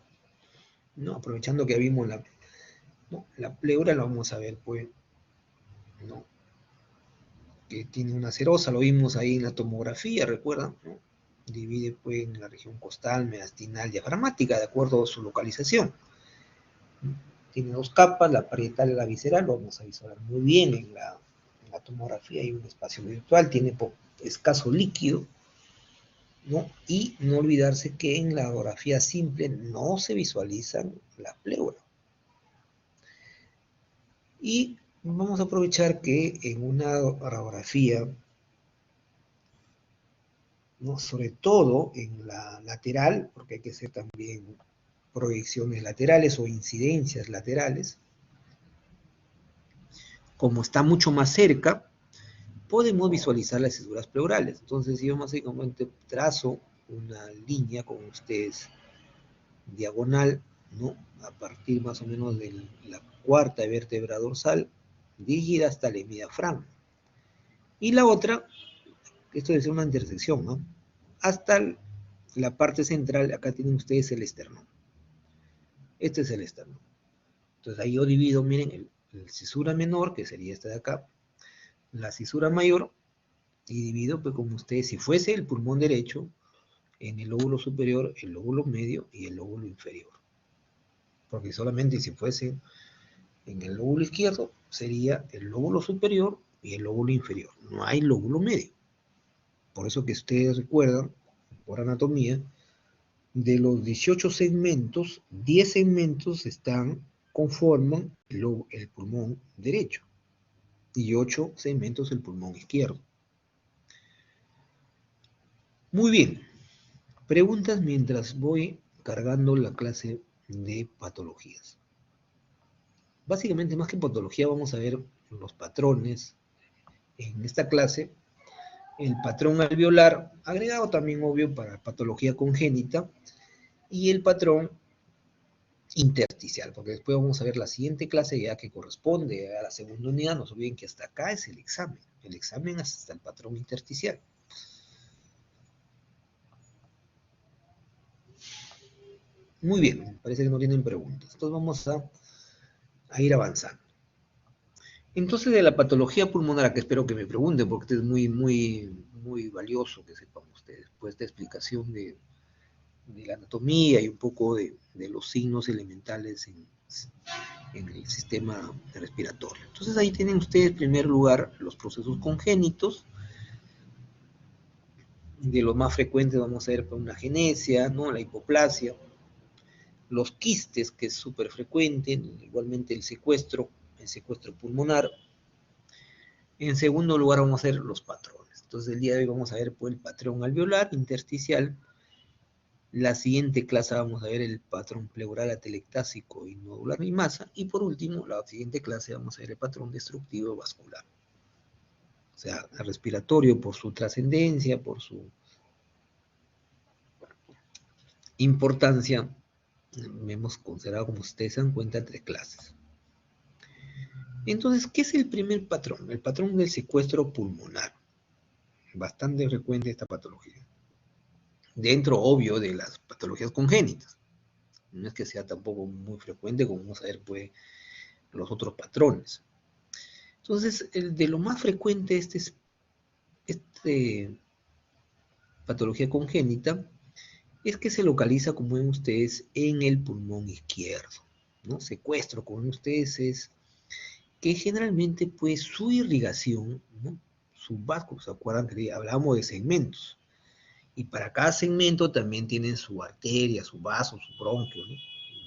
A: ¿no? Aprovechando que vimos la pleura, la vamos a ver, pues, ¿no? Que tiene una serosa, lo vimos ahí en la tomografía, ¿recuerdan? ¿No? Divide, pues, en la región costal, mediastinal, diafragmática, de acuerdo a su localización. Tiene dos capas, la parietal y la visceral, lo vamos a visualizar muy bien en la tomografía, hay un espacio virtual, tiene escaso líquido, ¿no? Y no olvidarse que en la radiografía simple no se visualizan la pleura. Y vamos a aprovechar que en una radiografía ¿no? Sobre todo en la lateral, porque hay que hacer también proyecciones laterales o incidencias laterales. Como está mucho más cerca, podemos visualizar las cisuras pleurales. Entonces yo básicamente trazo una línea con ustedes diagonal, ¿no? A partir más o menos de la cuarta vértebra dorsal, dirigida hasta el hemidiafragma. Y la otra, esto debe ser una intersección, ¿no? Hasta la parte central, acá tienen ustedes el esternón. Este es el esternón. Entonces ahí yo divido, miren, el cisura menor, que sería esta de acá, la cisura mayor, y divido, pues como ustedes, si fuese el pulmón derecho, en el lóbulo superior, el lóbulo medio y el lóbulo inferior. Porque solamente si fuese en el lóbulo izquierdo, sería el lóbulo superior y el lóbulo inferior. No hay lóbulo medio. Por eso que ustedes recuerdan, por anatomía, de los 18 segmentos, 10 segmentos conforman el pulmón derecho y 8 segmentos el pulmón izquierdo. Muy bien, preguntas mientras voy cargando la clase de patologías. Básicamente, más que patología, vamos a ver los patrones en esta clase. El patrón alveolar, agregado también obvio para patología congénita, y el patrón intersticial, porque después vamos a ver la siguiente clase ya que corresponde a la segunda unidad. No se olviden que hasta acá es el examen hasta el patrón intersticial. Muy bien, parece que no tienen preguntas, entonces vamos a ir avanzando. Entonces, de la patología pulmonar, que espero que me pregunten, porque esto es muy valioso que sepan ustedes, pues esta explicación de la anatomía y un poco de los signos elementales en el sistema respiratorio. Entonces ahí tienen ustedes en primer lugar los procesos congénitos. De los más frecuentes vamos a ver una agenesia, ¿no? La hipoplasia, los quistes, que es súper frecuente, igualmente el secuestro pulmonar. En segundo lugar vamos a ver los patrones. Entonces el día de hoy vamos a ver pues, el patrón alveolar, intersticial. La siguiente clase vamos a ver el patrón pleural atelectásico y nodular y masa. Y por último, la siguiente clase vamos a ver el patrón destructivo vascular. O sea, el respiratorio por su trascendencia, por su importancia, hemos considerado, como ustedes se dan cuenta, 3 clases. Entonces, ¿qué es el primer patrón? El patrón del secuestro pulmonar. Bastante frecuente esta patología. Dentro, obvio, de las patologías congénitas. No es que sea tampoco muy frecuente, como vamos a ver, pues, los otros patrones. Entonces, el de lo más frecuente, patología congénita, es que se localiza, como ven ustedes, en el pulmón izquierdo, ¿no? Secuestro, como ven ustedes, es que generalmente, pues, su irrigación, ¿no? Su vasco, ¿se acuerdan que hablamos de segmentos? Y para cada segmento también tienen su arteria, su vaso, su bronquio, ¿no?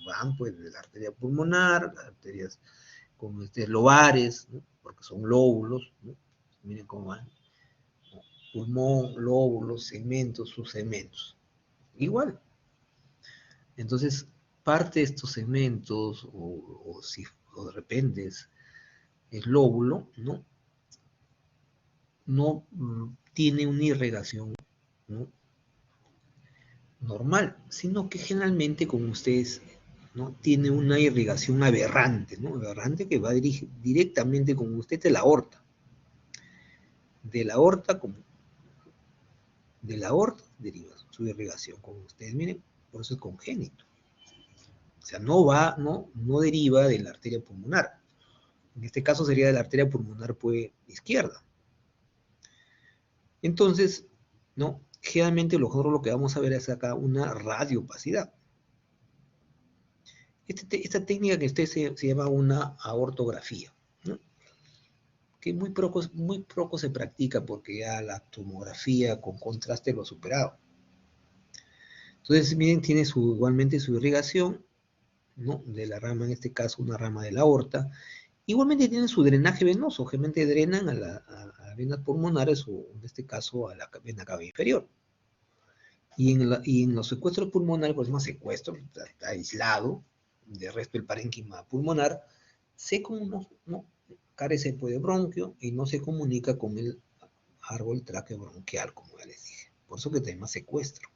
A: Van, pues, de la arteria pulmonar, las arterias como lobares, ¿no? Porque son lóbulos, ¿no? Miren cómo van, ¿no? Pulmón, lóbulos, segmentos, subsegmentos. Igual. Entonces, parte de estos segmentos, o de repente es el lóbulo, ¿no? No tiene una irrigación, ¿no? Normal, sino que generalmente, como ustedes, ¿no? Tiene una irrigación aberrante, ¿no? Aberrante que va directamente con usted de la aorta. De la aorta, deriva su irrigación, como ustedes miren, por eso es congénito. O sea, no deriva de la arteria pulmonar. En este caso sería de la arteria pulmonar pues, izquierda. Entonces, ¿no? Generalmente nosotros lo que vamos a ver es acá una radioopacidad. Esta técnica que se llama una aortografía, ¿no? Que muy poco se practica porque ya la tomografía con contraste lo ha superado. Entonces, miren, tiene igualmente su irrigación, ¿no? De la rama, en este caso, una rama de la aorta. Igualmente tienen su drenaje venoso, generalmente drenan a las venas pulmonares o, en este caso, a la vena cava inferior. Y en los secuestros pulmonares, por ejemplo, secuestro, está aislado del resto del parénquima pulmonar, no carece de bronquio y no se comunica con el árbol tráqueo bronquial, como ya les dije. Por eso que tenemos secuestro.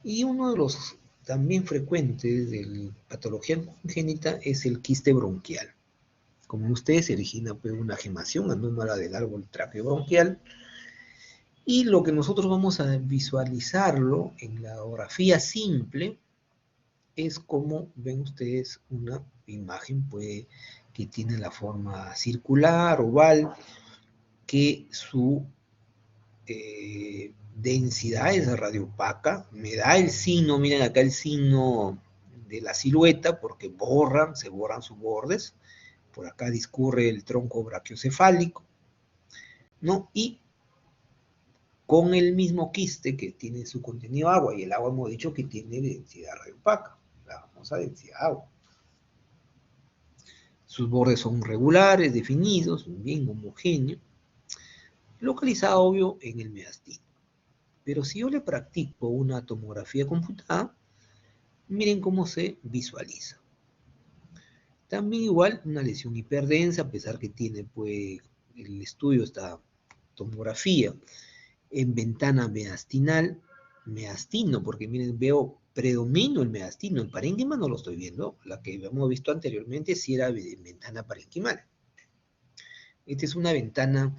A: Y uno de los también frecuentes de la patología congénita es el quiste bronquial. Como ustedes se origina pues, una gemación anómala del árbol tráqueo bronquial. Y lo que nosotros vamos a visualizarlo en la ecografía simple es como ven ustedes una imagen pues, que tiene la forma circular, oval, que su densidad es radiopaca, me da el signo, miren acá el signo de la silueta, porque se borran sus bordes, por acá discurre el tronco brachiocefálico, ¿no? Y con el mismo quiste que tiene su contenido agua, y el agua hemos dicho que tiene densidad radiopaca, la famosa densidad agua. Sus bordes son regulares, definidos, bien homogéneos, localizado obvio en el mediastino. Pero si yo le practico una tomografía computada, miren cómo se visualiza. También igual una lesión hiperdensa, a pesar que tiene pues el estudio, esta tomografía en ventana mediastinal, mediastino, porque miren, veo predomino el mediastino, el parénquima no lo estoy viendo, la que hemos visto anteriormente sí era ventana parenquimal. Esta es una ventana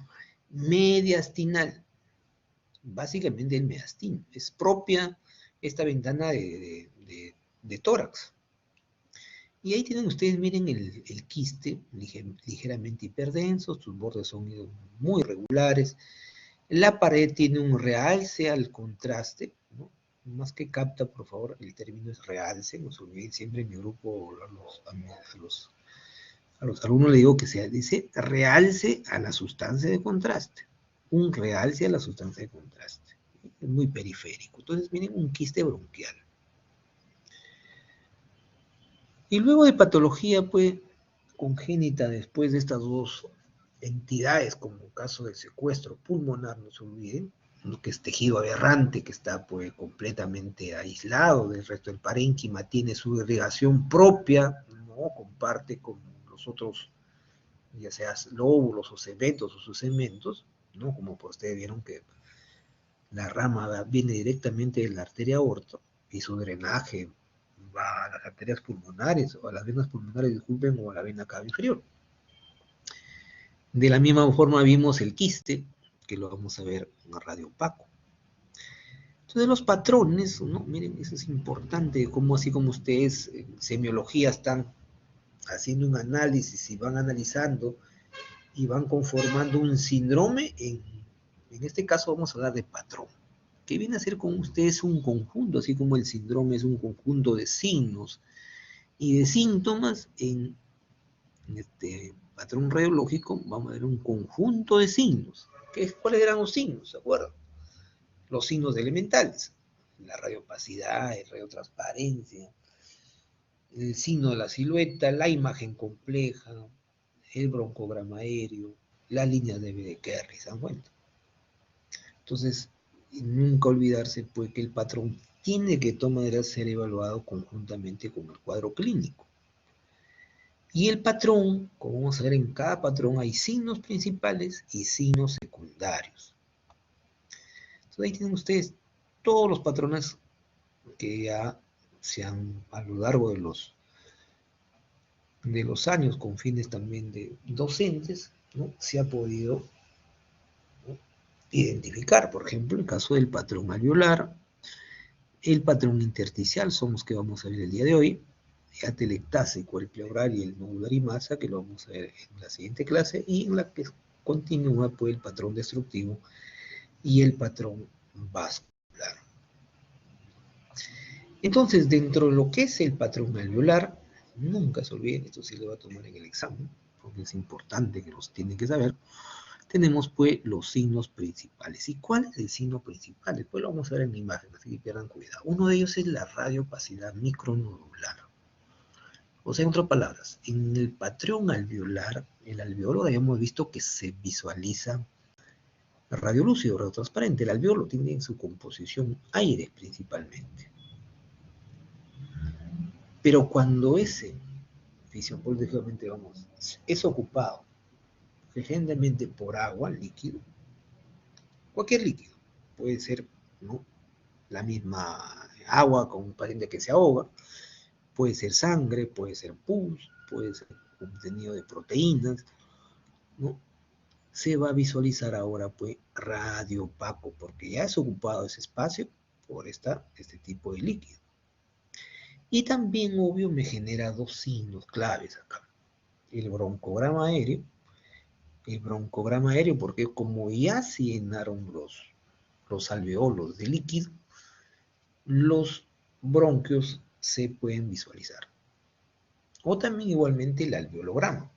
A: mediastinal, básicamente el mediastino, es propia esta ventana de tórax. Y ahí tienen ustedes, miren el quiste, ligeramente hiperdenso, sus bordes son muy regulares. La pared tiene un realce al contraste, ¿no? Más que capta, por favor, el término es realce, no se olviden siempre en mi grupo, a los alumnos les digo que se dice realce a la sustancia de contraste, un realce a la sustancia de contraste, es muy periférico. Entonces miren un quiste bronquial. Y luego de patología, pues, congénita después de estas dos entidades, como el caso del secuestro pulmonar, no se olviden, ¿no? Que es tejido aberrante, que está pues completamente aislado del resto del parénquima, tiene su irrigación propia, no comparte con los otros, ya sea lóbulos o segmentos o sus segmentos, ¿no? Como por ustedes vieron que la rama viene directamente de la arteria aorta y su drenaje va a las arterias pulmonares o a las venas pulmonares, disculpen, o a la vena cava inferior. De la misma forma vimos el quiste, que lo vamos a ver en radio opaco. Entonces los patrones, ¿no? Miren, eso es importante, como así como ustedes en semiología están haciendo un análisis y van analizando y van conformando un síndrome, en este caso vamos a hablar de patrón, que viene a ser con ustedes un conjunto, así como el síndrome es un conjunto de signos y de síntomas, en este patrón radiológico vamos a ver un conjunto de signos. ¿Cuáles eran los signos? ¿Se acuerdan? Los signos elementales, la radiopacidad, el radiotransparencia, el signo de la silueta, la imagen compleja, el broncograma aéreo, las líneas de Kerry, ¿se dan cuenta? Entonces, nunca olvidarse pues que el patrón tiene que de todas maneras ser evaluado conjuntamente con el cuadro clínico. Y el patrón, como vamos a ver, en cada patrón hay signos principales y signos secundarios. Entonces ahí tienen ustedes todos los patrones que ya se han, a lo largo de los años, con fines también de docentes, ¿no? Se ha podido, ¿no? Identificar. Por ejemplo, el caso del patrón alveolar, el patrón intersticial, son los que vamos a ver el día de hoy, el atelectásico, el pleural y el nodular y masa, que lo vamos a ver en la siguiente clase, y en la que continúa pues el patrón destructivo y el patrón vascular. Entonces, dentro de lo que es el patrón alveolar, nunca se olviden, esto sí lo va a tomar en el examen, porque es importante que los tienen que saber, tenemos pues los signos principales. ¿Y cuál es el signo principal? Después lo vamos a ver en la imagen, así que pierdan cuidado. Uno de ellos es la radiopacidad micronodular. O sea, en otras palabras, en el patrón alveolar, el alveolo habíamos visto que se visualiza radiolúcido, radiotransparente. El alveolo tiene en su composición aire principalmente. Pero cuando ese fisiológicamente, vamos, es ocupado generalmente por agua, líquido, cualquier líquido, puede ser, ¿no?, la misma agua con un paciente que se ahoga, puede ser sangre, puede ser pus, puede ser contenido de proteínas, ¿no? Se va a visualizar ahora pues radio opaco, porque ya es ocupado ese espacio por este tipo de líquido. Y también, obvio, me genera dos signos claves acá. El broncograma aéreo, porque como ya se llenaron los alveolos de líquido, los bronquios se pueden visualizar. O también igualmente el alveolograma.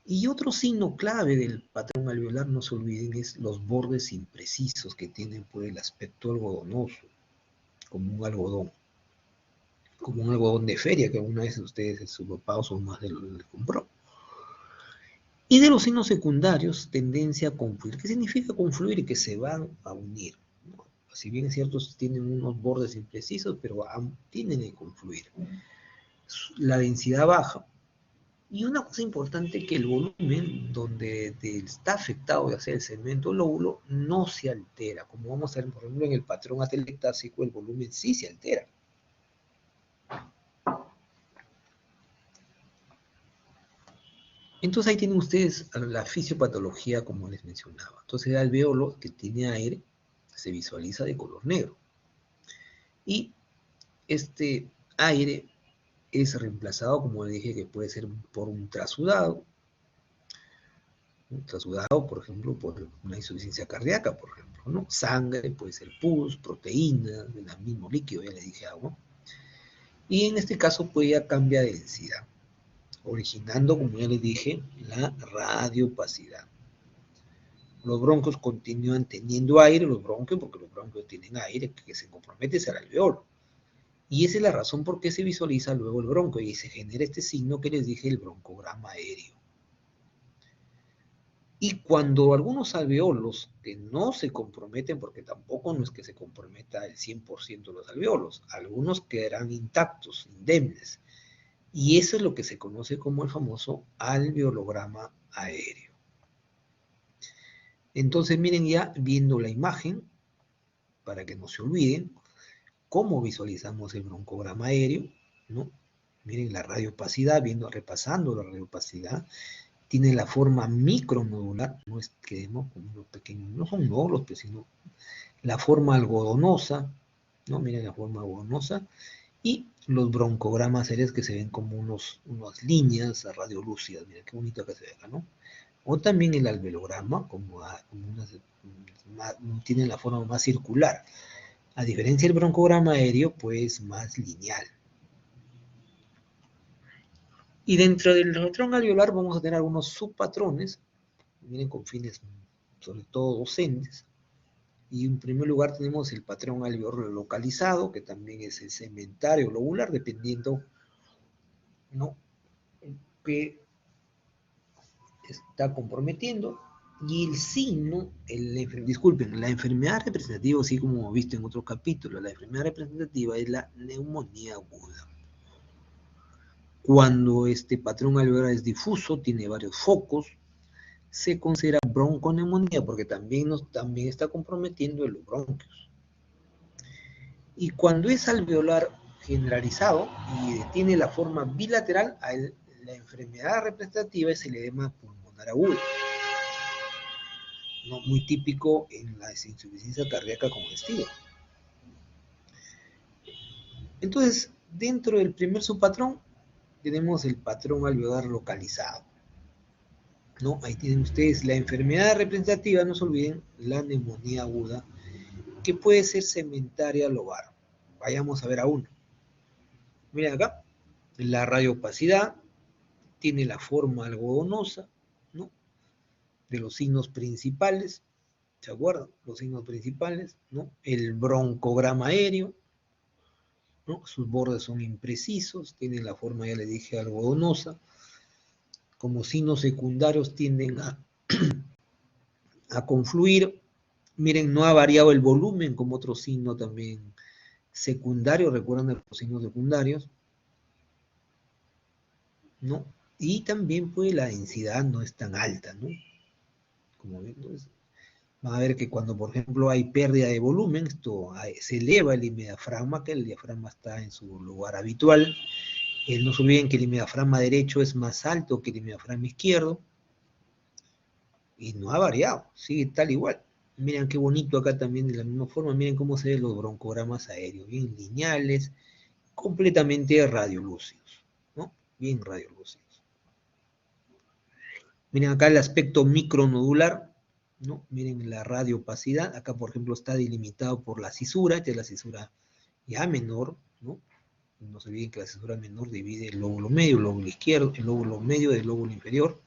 A: Y otro signo clave del patrón alveolar, no se olviden, es los bordes imprecisos que tienen por el aspecto algodonoso, como un algodón de feria que alguna vez ustedes en sus papás o más de lo que compró. Y de los signos secundarios, tendencia a confluir. ¿Qué significa confluir? Que se van a unir, ¿no? Si bien es cierto, tienen unos bordes imprecisos, pero tienden a confluir. La densidad baja. Y una cosa importante, que el volumen donde está afectado, ya sea el segmento o lóbulo, no se altera. Como vamos a ver, por ejemplo, en el patrón atelectásico, el volumen sí se altera. Entonces ahí tienen ustedes la fisiopatología, como les mencionaba. Entonces el alveolo que tiene aire se visualiza de color negro. Y este aire es reemplazado, como les dije, que puede ser por un trasudado, por ejemplo, por una insuficiencia cardíaca, por ejemplo, ¿no? Sangre, puede ser pus, proteínas, el mismo líquido, ya les dije, agua. Y en este caso puede ya cambiar de densidad, originando, como ya les dije, la radiopacidad. Los broncos continúan teniendo aire, porque los bronquios tienen aire que se compromete al alveolo. Y esa es la razón por qué se visualiza luego el bronco y se genera este signo que les dije, el broncograma aéreo. Y cuando algunos alveolos que no se comprometen, porque tampoco no es que se comprometa el 100% de los alveolos, algunos quedarán intactos, indemnes. Y eso es lo que se conoce como el famoso alveolograma aéreo. Entonces miren, ya viendo la imagen, para que no se olviden, cómo visualizamos el broncograma aéreo, ¿no? Miren la radiopacidad, repasando la radiopacidad, tiene la forma micronodular, no es que quedemos como unos pequeños, no son nódulos, pues, sino la forma algodonosa, ¿no? Miren la forma algodonosa, y los broncogramas aéreos que se ven como unas líneas radiolúcidas, miren qué bonito que se ve acá, ¿no? O también el alveolograma, tiene la forma más circular, a diferencia del broncograma aéreo, pues más lineal. Y dentro del patrón alveolar vamos a tener algunos subpatrones, miren, con fines sobre todo docentes. Y en primer lugar tenemos el patrón alveolar localizado, que también es el segmentario lobular, dependiendo, ¿no?, que está comprometiendo. Y el signo, disculpen, la enfermedad representativa, así como hemos visto en otros capítulos, la enfermedad representativa es la neumonía aguda. Cuando este patrón alveolar es difuso, tiene varios focos, se considera bronconeumonía porque también está comprometiendo los bronquios. Y cuando es alveolar generalizado y tiene la forma bilateral, la enfermedad representativa es el edema pulmonar agudo, ¿no?, muy típico en la insuficiencia cardíaca congestiva. Entonces, dentro del primer subpatrón tenemos el patrón alveolar localizado, ¿no? Ahí tienen ustedes la enfermedad representativa, no se olviden, la neumonía aguda, que puede ser segmentaria lobar. Vayamos a ver a uno. Miren acá, la radiopacidad tiene la forma algodonosa, ¿no?, de los signos principales, ¿se acuerdan? Los signos principales, ¿no? El broncograma aéreo, ¿no? Sus bordes son imprecisos, tienen la forma, ya les dije, algodonosa. Como signos secundarios tienden a a confluir. Miren, no ha variado el volumen como otro signo también secundario, recuerdan los signos secundarios, ¿no? Y también pues la densidad no es tan alta, ¿no? Como ven, entonces, van a ver que cuando, por ejemplo, hay pérdida de volumen, se eleva el diafragma, que el diafragma está en su lugar habitual. No se olviden que el diafragma derecho es más alto que el diafragma izquierdo, y no ha variado, sigue tal igual. Miren qué bonito acá también de la misma forma, miren cómo se ven los broncogramas aéreos, bien lineales, completamente radiolúcidos, ¿no? Bien radiolúcidos. Miren acá el aspecto micronodular, ¿no? Miren la radiopacidad, acá por ejemplo está delimitado por la cisura, esta es la cisura ya menor, ¿no? No se olviden que la cisura menor divide el lóbulo medio, el lóbulo izquierdo, el lóbulo medio del lóbulo inferior,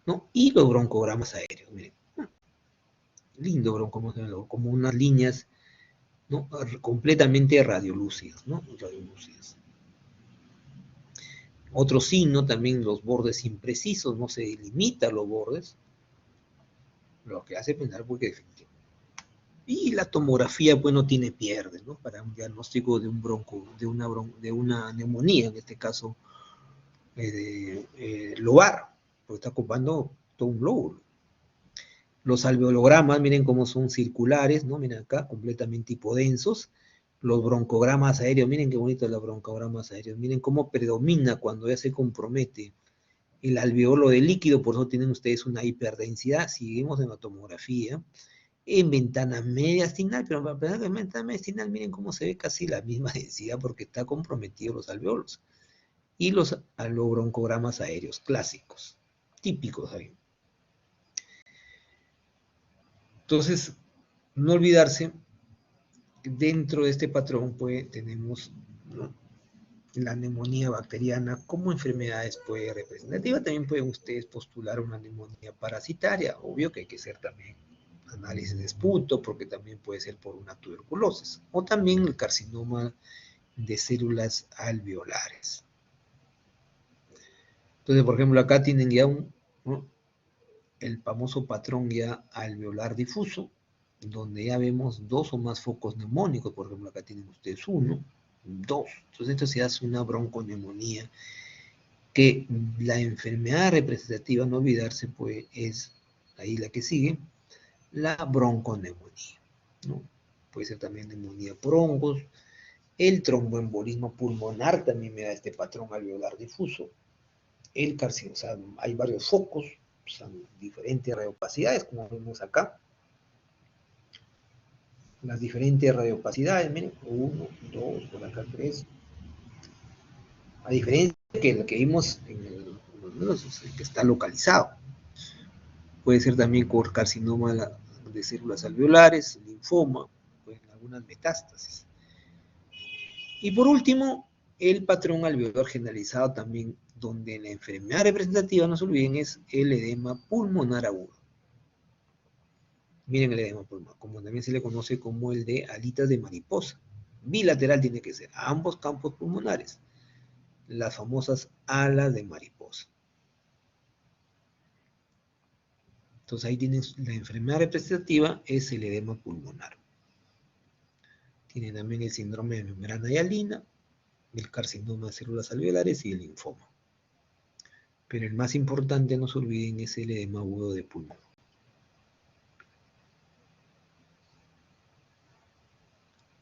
A: ¿no? Y los broncogramas aéreos, miren. Lindo broncograma, como unas líneas, ¿no? Completamente radiolúcidas, ¿no? Radiolúcidas. Otro signo también, los bordes imprecisos, no se delimitan los bordes, lo que hace pensar porque definitivamente. Y la tomografía, pues, no tiene pierde, ¿no? Para un diagnóstico de un bronco, de una neumonía, en este caso, lobar, porque está ocupando todo un lóbulo. Los alveologramas, miren cómo son circulares, ¿no? Miren acá, completamente hipodensos. Los broncogramas aéreos, miren qué bonitos los broncogramas aéreos. Miren cómo predomina cuando ya se compromete el alveolo de líquido, por eso tienen ustedes una hiperdensidad. Seguimos en la tomografía. En ventana mediastinal, pero para pensar que en ventana mediastinal, miren cómo se ve casi la misma densidad porque está comprometido los alveolos. Y los alobroncogramas aéreos clásicos, típicos ahí. Entonces, no olvidarse, dentro de este patrón pues tenemos, ¿no?, la neumonía bacteriana como enfermedades pues representativa. También pueden ustedes postular una neumonía parasitaria, obvio que hay que hacer también análisis de esputo porque también puede ser por una tuberculosis, o también el carcinoma de células alveolares. Entonces, por ejemplo, acá tienen ya ¿no?, el famoso patrón ya alveolar difuso, donde ya vemos dos o más focos neumónicos. Por ejemplo, acá tienen ustedes uno, dos. Entonces esto se hace una bronconeumonía, que la enfermedad representativa, no olvidarse, pues es ahí la que sigue, la bronconeumonía, ¿no? Puede ser también neumonía por hongos. El tromboembolismo pulmonar también me da este patrón alveolar difuso. El carcinoma, o sea, hay varios focos, son diferentes radiopacidades, como vemos acá. Las diferentes radiopacidades, miren, 1, 2, por acá 3. A diferencia que lo que vimos en el que está localizado. Puede ser también por carcinoma de células alveolares, linfoma, pues algunas metástasis. Y por último, el patrón alveolar generalizado también, donde la enfermedad representativa, no se olviden, es el edema pulmonar agudo. Miren el edema pulmonar, como también se le conoce como el de alitas de mariposa. Bilateral tiene que ser, a ambos campos pulmonares, las famosas alas de mariposa. Entonces ahí tienen la enfermedad representativa, es el edema pulmonar. Tiene también el síndrome de membrana hialina, el carcinoma de células alveolares y el linfoma. Pero el más importante, no se olviden, es el edema agudo de pulmón.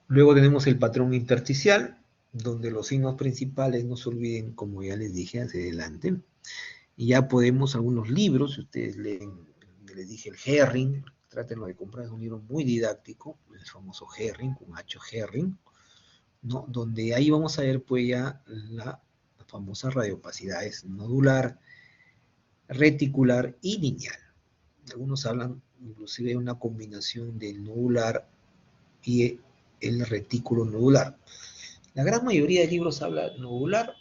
A: Luego tenemos el patrón intersticial, donde los signos principales, no se olviden, como ya les dije hacia adelante. Y ya podemos, algunos libros, si ustedes leen, les dije el Herring, trátenlo de comprar, es un libro muy didáctico, el famoso Herring, con H. Herring, ¿no?, donde ahí vamos a ver pues ya las famosas radiopacidades nodular, reticular y lineal. Algunos hablan inclusive de una combinación del nodular y el retículo nodular. La gran mayoría de libros habla nodular,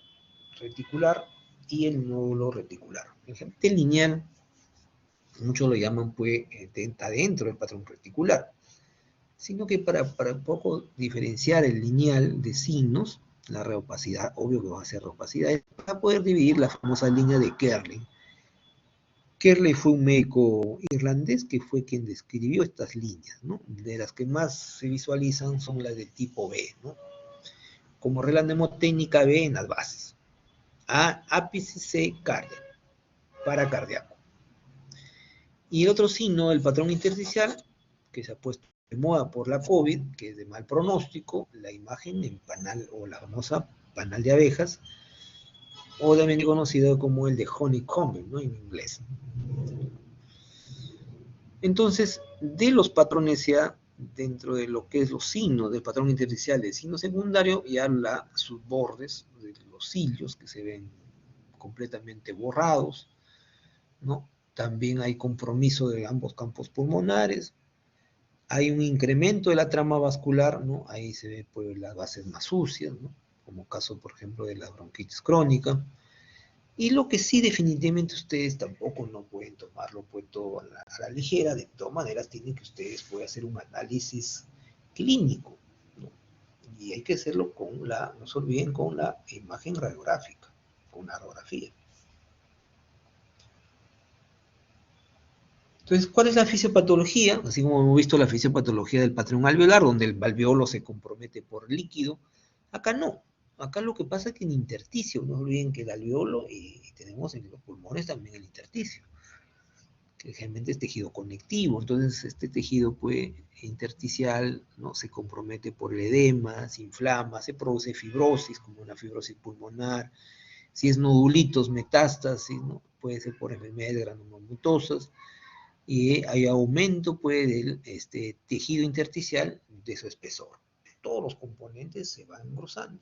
A: reticular y el nódulo reticular. El lineal, muchos lo llaman pues está dentro del patrón reticular, sino que para un poco diferenciar el lineal de signos, la reopacidad, obvio que va a ser reopacidad, para poder dividir la famosa línea de Kerlin, Kerley fue un médico irlandés que fue quien describió estas líneas, ¿no? De las que más se visualizan son las de tipo B, ¿no? Como regla mnemotécnica B en las bases. A, ápice, C, cardia, paracardíaco. Y el otro signo, el patrón intersticial, que se ha puesto de moda por la COVID, que es de mal pronóstico, la imagen en panal o la famosa panal de abejas, o también conocido como el de honeycomb, ¿no? En inglés. Entonces, de los patrones ya, dentro de lo que es los signos del patrón intersticial del signo secundario, ya sus bordes de los cilios que se ven completamente borrados, ¿no? También hay compromiso de ambos campos pulmonares, hay un incremento de la trama vascular, ¿no? Ahí se ve pues, las bases más sucias, ¿no? Como caso, por ejemplo, de la bronquitis crónica. Y lo que sí definitivamente ustedes tampoco no pueden tomarlo pues todo a la ligera, de todas maneras tienen que ustedes pueden hacer un análisis clínico, ¿no? Y hay que hacerlo con no se olviden, con la imagen radiográfica, con la radiografía. Entonces, ¿cuál es la fisiopatología? Así como hemos visto la fisiopatología del patrón alveolar, donde el alveolo se compromete por líquido, acá no. Acá lo que pasa es que en intersticio, no olviden que el alveolo, y tenemos en los pulmones también el intersticio, que generalmente es tejido conectivo, entonces este tejido intersticial, ¿no? Se compromete por el edema, se inflama, se produce fibrosis, como una fibrosis pulmonar, si es nodulitos, metástasis, ¿no? Puede ser por enfermedades granulomatosas, y hay aumento pues, del tejido intersticial de su espesor. Todos los componentes se van engrosando.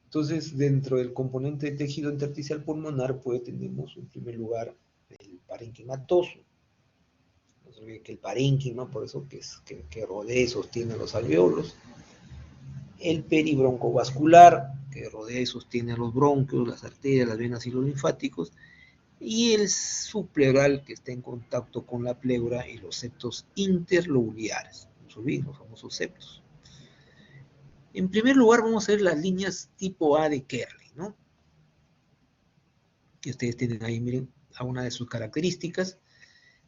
A: Entonces, dentro del componente de tejido intersticial pulmonar, pues tenemos en primer lugar el parenquimatoso. No se olvide que el parénquima, por eso que rodea y sostiene los alveolos. El peribroncovascular, que rodea y sostiene los bronquios, las arterias, las venas y los linfáticos. Y el subpleural, que está en contacto con la pleura y los septos interlobulares, los famosos septos. En primer lugar vamos a ver las líneas tipo A de Kerley, ¿no? Que ustedes tienen ahí, miren, a una de sus características.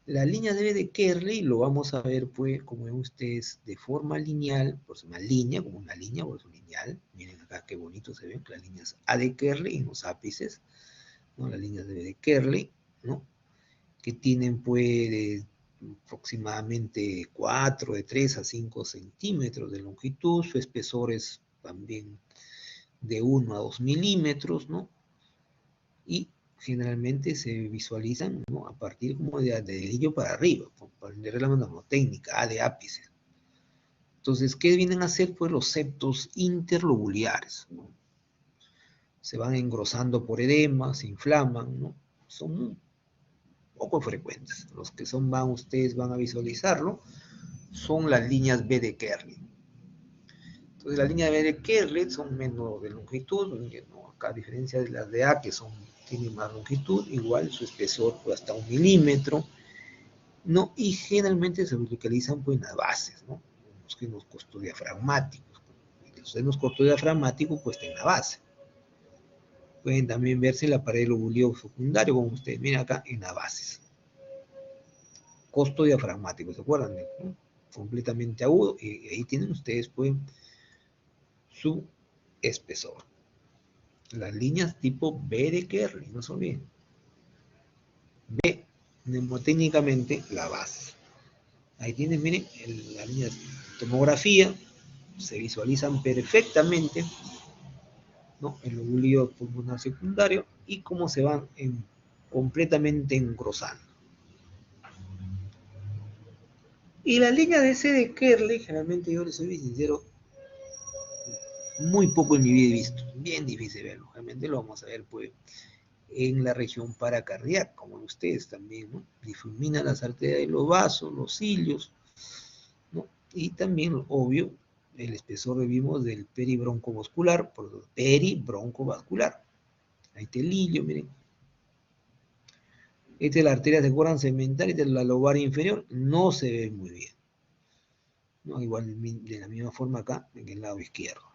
A: La línea B de Kerley lo vamos a ver, pues, como ven ustedes, de forma lineal, pues una línea, como una línea, por eso lineal. Miren acá qué bonito se ven las líneas A de Kerley en los ápices, ¿no? Las líneas B de Kerley, ¿no? Que tienen pues aproximadamente 4, de 3 a 5 centímetros de longitud, su espesor es también de 1 a 2 milímetros, ¿no? Y generalmente se visualizan, ¿no? A partir como de dedillo para arriba, para entender la mnemotécnica, A de ápice. Entonces, ¿qué vienen a hacer? Pues los septos interlobulares, ¿no? Se van engrosando por edema, se inflaman, ¿no? Son poco frecuentes. Los que ustedes van a visualizarlo, son las líneas B de Kerley. Entonces, las líneas B de Kerley son menos de longitud, ¿no? Acá a diferencia de las de A, que tienen más longitud, igual su espesor pues, hasta 1 milímetro, ¿no? Y generalmente se localizan pues, en las bases, ¿no? Los senos costodiafragmáticos. Los senos costodiafragmáticos pues están en la base. Pueden también verse en la pared lobulio secundario, como ustedes miren acá, en las bases. Costodiafragmático, ¿se acuerdan? ¿No? Completamente agudo, y ahí tienen ustedes pues, su espesor. Las líneas tipo B de Kerley, no se olviden. B, mnemotécnicamente, la base. Ahí tienen, miren, las líneas de tomografía, se visualizan perfectamente, ¿no? El lobulio pulmonar secundario y cómo se van completamente engrosando. Y la línea de C de Kerley, generalmente yo les soy sincero, muy poco en mi vida he visto, bien difícil verlo, realmente lo vamos a ver pues en la región paracardíaca, como ustedes también, ¿no? Difumina las arterias de los vasos, los cilios, ¿no? Y también, obvio, el espesor vimos del peribroncovascular, por peribroncovascular. Ahí está el hilio, miren. Esta es la arteria, ¿se acuerdan? Segmental, esta es la lobar inferior, no se ve muy bien, ¿no? Igual de la misma forma acá, en el lado izquierdo.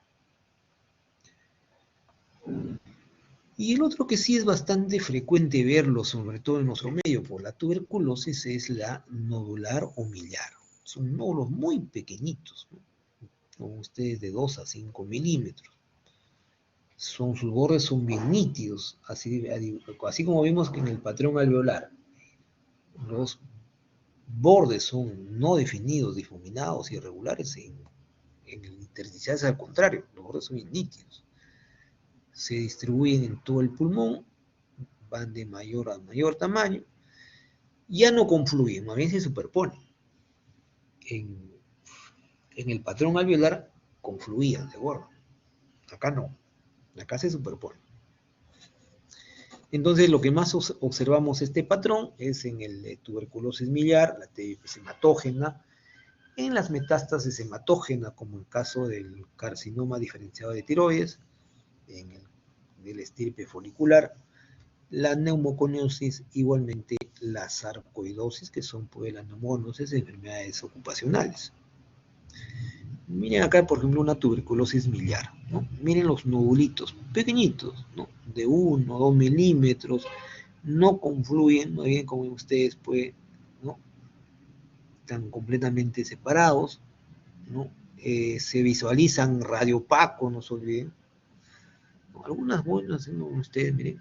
A: Y el otro que sí es bastante frecuente verlo, sobre todo en nuestro medio, por la tuberculosis, es la nodular o millar. Son nódulos muy pequeñitos, ¿no? Con ustedes de 2 a 5 milímetros. Sus bordes son bien nítidos, así como vimos que en el patrón alveolar. Los bordes son no definidos, difuminados, irregulares. En el intersticial es al contrario, los bordes son bien nítidos. Se distribuyen en todo el pulmón, van de mayor a mayor tamaño, ya no confluyen, más bien se superponen. En, en el patrón alveolar confluían, ¿de acuerdo? Acá no, acá se superponen. Entonces, lo que más observamos este patrón es en el de tuberculosis millar, la TBP hematógena, en las metástasis hematógenas, como el caso del carcinoma diferenciado de tiroides, en el del estirpe folicular, la neumoconiosis, igualmente la sarcoidosis, que son pues las neumoconiosis de enfermedades ocupacionales. Miren acá, por ejemplo, una tuberculosis millar, ¿no? Miren los nodulitos, pequeñitos, ¿no? De 1 o 2 milímetros, no confluyen, no bien como ustedes pueden, ¿no? Están completamente separados, ¿no? Se visualizan radioopacos, no se olviden, ¿no? Algunas buenas, ¿no? Ustedes miren,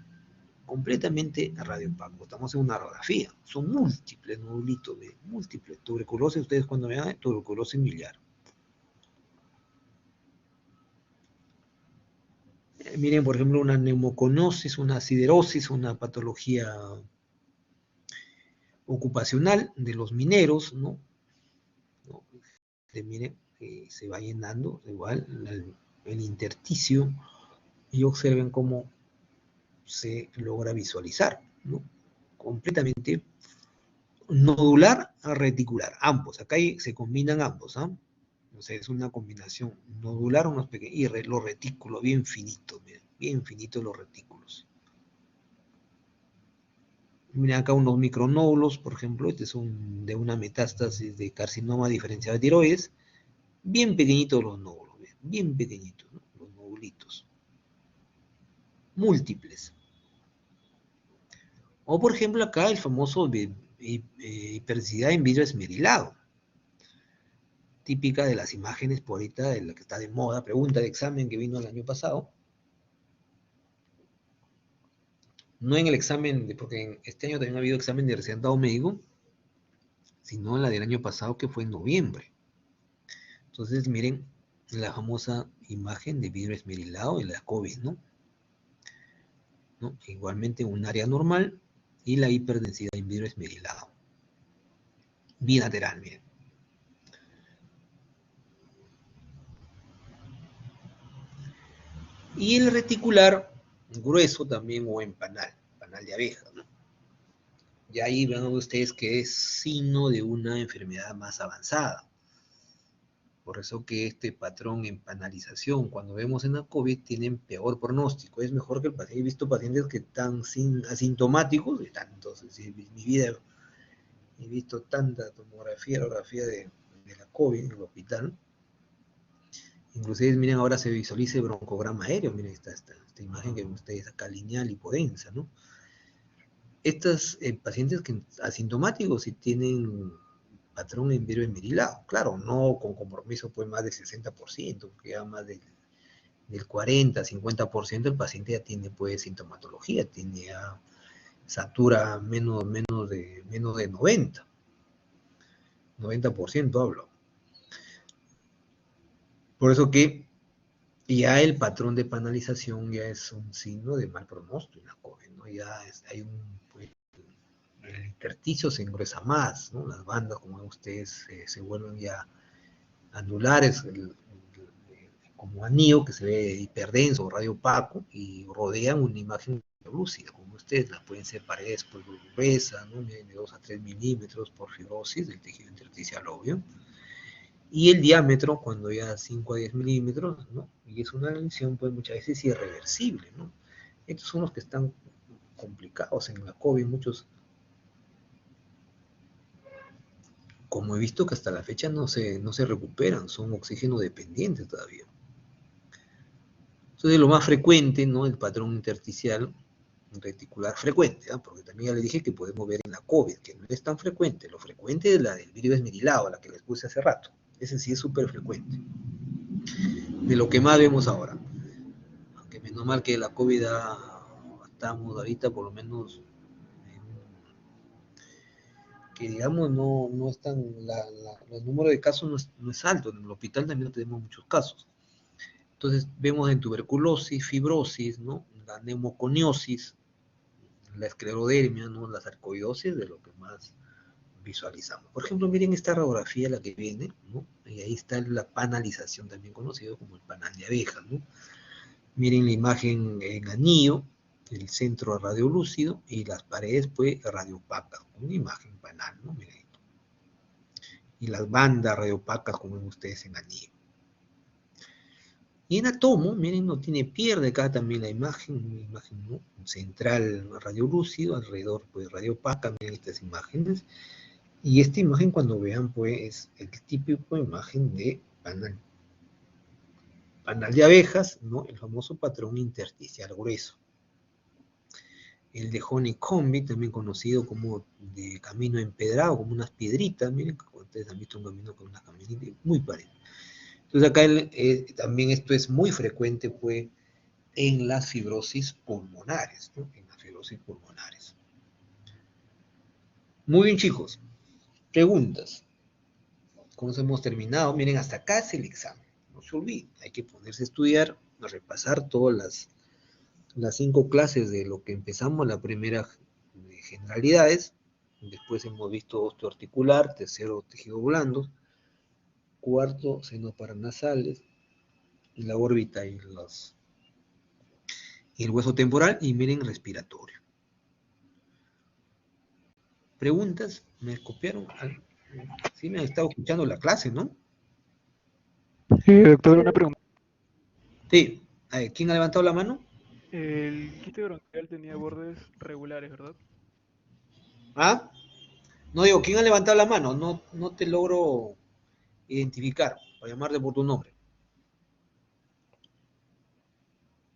A: completamente radiopaco. Estamos en una radiografía. Son múltiples nodulitos, miren, múltiples. Tuberculosis, ustedes cuando vean tuberculosis millar. Miren, por ejemplo, una neumoconiosis, una siderosis, una patología ocupacional de los mineros, ¿no? ¿No? Miren, se va llenando igual el intersticio y observen cómo se logra visualizar, ¿no? Completamente nodular a reticular, ambos, acá se combinan ambos, ¿ah? O sea, es una combinación nodular unos pequeños, y los retículos bien finitos, miren, bien finitos los retículos. Miren acá unos micronódulos, por ejemplo, este es de una metástasis de carcinoma diferenciado de tiroides, bien pequeñitos los nódulos, bien pequeñitos, ¿no? Los nodulitos, múltiples. O por ejemplo acá el famoso hiperdensidad en vidrio esmerilado, típica de las imágenes por ahorita, de la que está de moda, pregunta de examen que vino el año pasado. No en el examen, porque este año también ha habido examen de residentado médico, sino en la del año pasado que fue en noviembre. Entonces miren la famosa imagen de vidrio esmerilado en la COVID, ¿no? ¿No? Igualmente un área normal y la hiperdensidad en vidrio esmerilado. Bilateral, miren. Y el reticular grueso también o en panal de abeja, ¿no? Y ahí ven ustedes que es signo de una enfermedad más avanzada. Por eso que este patrón en panalización, cuando vemos en la COVID, tienen peor pronóstico. Es mejor que el paciente. He visto pacientes que están asintomáticos, entonces en mi vida he visto tanta tomografía, radiografía de la COVID en el hospital. Inclusive, miren, ahora se visualiza el broncograma aéreo, miren esta imagen que ustedes acá lineal y hipodensa, ¿no? Estos pacientes asintomáticos sí tienen patrón en virus esmerilado, claro, no con compromiso pues más del 60%, que ya más del 40, 50% el paciente ya tiene pues sintomatología, tiene ya satura menos de 90% hablo. Por eso que ya el patrón de panalización ya es un signo de mal pronóstico en la COVID, ¿no? Ya hay pues, el intersticio se engruesa más, ¿no? Las bandas, como ustedes, se vuelven ya anulares, como anillo que se ve hiperdenso o radio opaco y rodean una imagen lúcida, como ustedes, las pueden ser paredes pues, gruesas, ¿no? De 2 a 3 milímetros por fibrosis del tejido intersticial obvio, y el diámetro cuando ya 5 a 10 milímetros, ¿no? Y es una lesión pues muchas veces irreversible, ¿no? Estos son los que están complicados en la COVID, muchos, como he visto que hasta la fecha no se recuperan, son oxígeno dependientes todavía. Entonces, lo más frecuente, ¿no? El patrón intersticial reticular frecuente, ¿no? Porque también ya le dije que podemos ver en la COVID, que no es tan frecuente. Lo frecuente es la del virus esmerilado, la que les puse hace rato. Ese sí es súper frecuente. De lo que más vemos ahora. Aunque menos mal que la COVID estamos ahorita por lo menos que digamos no es tan, el número de casos no es alto, en el hospital también no tenemos muchos casos. Entonces vemos en tuberculosis, fibrosis, ¿no? La neumoconiosis, la esclerodermia, ¿no? La sarcoidosis, de lo que más visualizamos. Por ejemplo, miren esta radiografía, la que viene, ¿no? Y ahí está la panalización, también conocido como el panal de abejas, ¿no? Miren la imagen en anillo, el centro radiolúcido y las paredes, pues, radiopacas, una imagen panal, ¿no? Miren. Y las bandas radiopacas, como ven ustedes en anillo. Y en átomo, miren, no tiene pierde acá también la imagen ¿no? Central radiolúcido, alrededor pues radiopaca, miren estas imágenes. Y esta imagen cuando vean pues es el típico imagen de panal de abejas, ¿no? El famoso patrón intersticial grueso. El de honeycomb, también conocido como de camino empedrado, como unas piedritas, miren, ustedes han visto un camino con unas caminitas muy parecidas. Entonces acá también esto es muy frecuente pues en las fibrosis pulmonares, ¿no? En las fibrosis pulmonares. Muy bien, chicos. Preguntas. ¿Cómo hemos terminado? Miren, hasta acá es el examen. No se olviden, hay que ponerse a estudiar, a repasar todas las 5 clases de lo que empezamos, la primera de generalidades, después hemos visto osteoarticular, tercero tejidos blandos, cuarto senos paranasales, y la órbita y el hueso temporal, y miren respiratorio. ¿Preguntas? ¿Me copiaron? Sí, me han estado escuchando la clase, ¿no?
B: Sí, doctor, una pregunta.
A: Sí. A ver, ¿quién ha levantado la mano?
B: El quiste bronquial tenía bordes regulares, ¿verdad?
A: ¿Ah? No digo, ¿quién ha levantado la mano? No te logro identificar, para llamarte por tu nombre.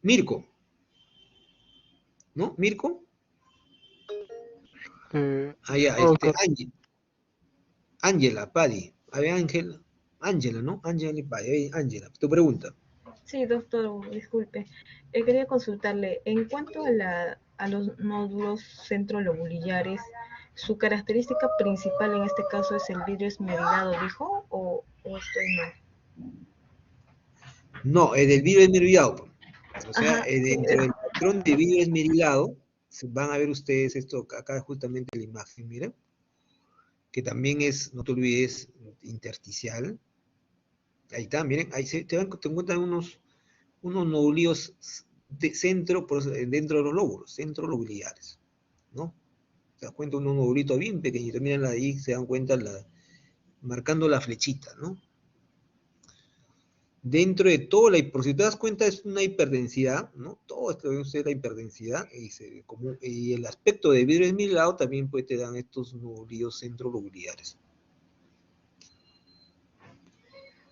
A: Mirko, ¿no? ¿Mirko? Ah, ya,
B: No, doctor.
A: Ángela, Paddy. A ver, Ángela, ¿no? Ángela y Paddy. Ángela, tu pregunta.
C: Sí, doctor, disculpe. Quería consultarle, en cuanto a los nódulos centrolobulares, ¿su característica principal en este caso es el vidrio esmerilado, dijo, o estoy mal?
A: No, del vidrio esmerilado. O sea,
C: Ajá, sí,
A: dentro del patrón de vidrio esmerilado, van a ver ustedes esto, acá justamente la imagen, miren, que también es, no te olvides, intersticial. Ahí está, miren, ahí te encuentran unos nódulos de centro, dentro de los lóbulos, centrolobulares, ¿no? Te das cuenta, unos nodulitos bien pequeñitos, miren ahí, se dan cuenta, marcando la flechita, ¿no? Dentro de todo, por si te das cuenta, es una hiperdensidad, ¿no? Todo esto es la hiperdensidad, y el aspecto de vidrio esmerilado también pues, te dan estos nódulos centrolobulares.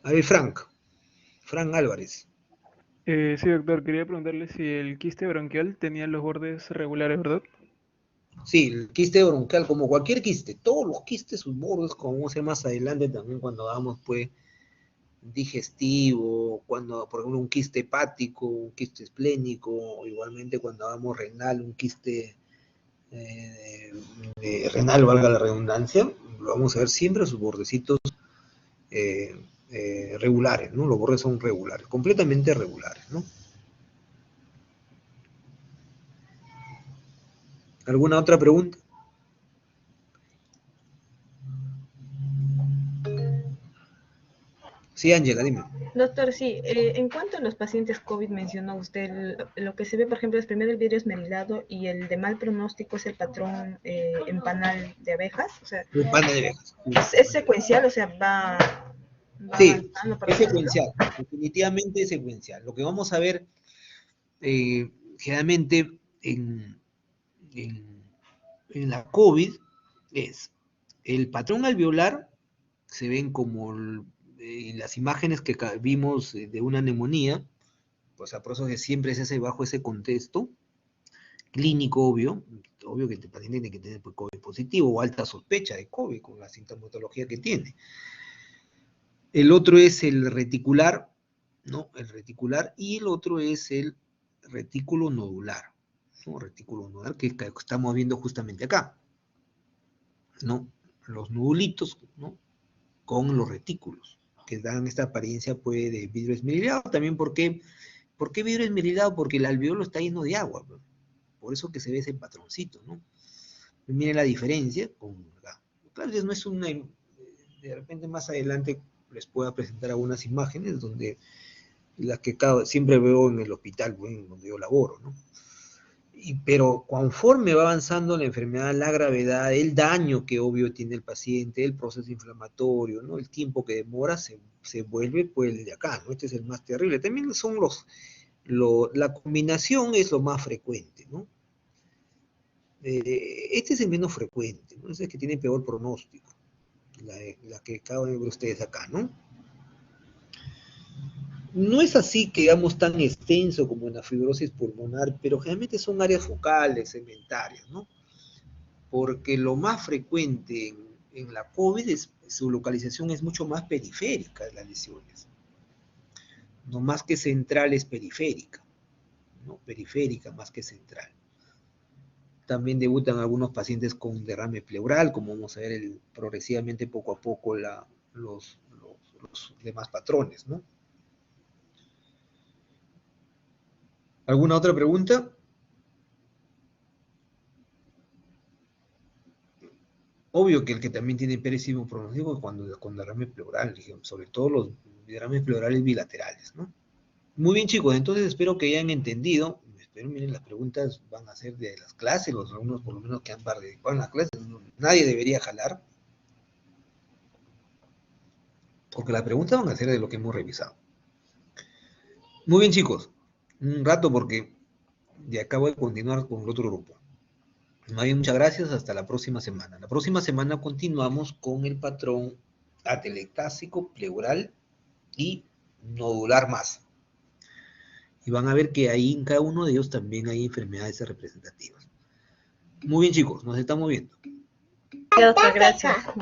A: A ver, Frank Álvarez.
B: Sí, doctor, quería preguntarle si el quiste bronquial tenía los bordes regulares, ¿verdad?
A: Sí, el quiste bronquial, como cualquier quiste, todos los quistes, sus bordes, como vamos a ver más adelante también cuando hagamos pues digestivo, cuando por ejemplo un quiste hepático, un quiste esplénico, igualmente cuando hagamos renal, un quiste renal, valga la redundancia, lo vamos a ver siempre sus bordecitos eh, regulares, ¿no? Los bordes son regulares, completamente regulares, ¿no? ¿Alguna otra pregunta? Sí, Ángela, dime.
C: doctor, sí, en cuanto a los pacientes COVID mencionó usted, lo que se ve, por ejemplo, es primero el vidrio esmerilado y el de mal pronóstico es el patrón en panal de abejas, o sea,
A: Un pan de abejas.
C: es secuencial, o sea, va
A: Sí,
C: avanzando, por
A: es
C: así decirlo.
A: secuencial, definitivamente es secuencial. Lo que vamos a ver generalmente en, en la COVID es el patrón alveolar, se ven como las imágenes que vimos de una neumonía, O sea, por eso que siempre es ese, bajo ese contexto clínico, obvio que el paciente tiene que tener pues, COVID positivo o alta sospecha de COVID con la sintomatología que tiene. El otro es el reticular, ¿no? El reticular, y el otro es el retículo nodular, ¿no? Retículo nodular que estamos viendo justamente acá, ¿no? Los nodulitos, ¿no? Con los retículos, que dan esta apariencia pues, de vidrio esmerilado. También, ¿por qué vidrio esmerilado? Porque el alveolo está lleno de agua, pues. Por eso que se ve ese patroncito, ¿no? Miren la diferencia con la... Claro, no es una... De repente más adelante les pueda presentar algunas imágenes donde las que siempre veo en el hospital, bueno, donde yo laboro, ¿no? Pero conforme va avanzando la enfermedad, la gravedad, el daño que obvio tiene el paciente, el proceso inflamatorio, ¿no? El tiempo que demora se vuelve pues el de acá, ¿no? Este es el más terrible. También son la combinación es lo más frecuente, ¿no? Este es el menos frecuente, ¿no? Es el que tiene peor pronóstico, la que acaban de ver ustedes acá, ¿no? No es así que digamos tan extenso como en la fibrosis pulmonar, pero generalmente son áreas focales, segmentarias, ¿no? Porque lo más frecuente en la COVID su localización es mucho más periférica de las lesiones. No más que central es periférica, ¿no? Periférica más que central. También debutan algunos pacientes con derrame pleural, como vamos a ver progresivamente poco a poco los demás patrones, ¿no? ¿Alguna otra pregunta? Obvio que el que también tiene pésimo pronóstico cuando con derrame pleural, sobre todo los derrames pleurales bilaterales, ¿no? Muy bien, chicos, entonces espero que hayan entendido. Espero, miren, las preguntas van a ser de las clases, los alumnos por lo menos que han participado en las clases, nadie debería jalar, porque las preguntas van a ser de lo que hemos revisado. Muy bien, chicos, un rato porque de acá voy a continuar con el otro grupo. Muy bien, muchas gracias, hasta la próxima semana. La próxima semana continuamos con el patrón atelectásico, pleural y nodular más. Y van a ver que ahí en cada uno de ellos también hay enfermedades representativas. Muy bien, chicos, nos estamos viendo.
C: Doctor, gracias.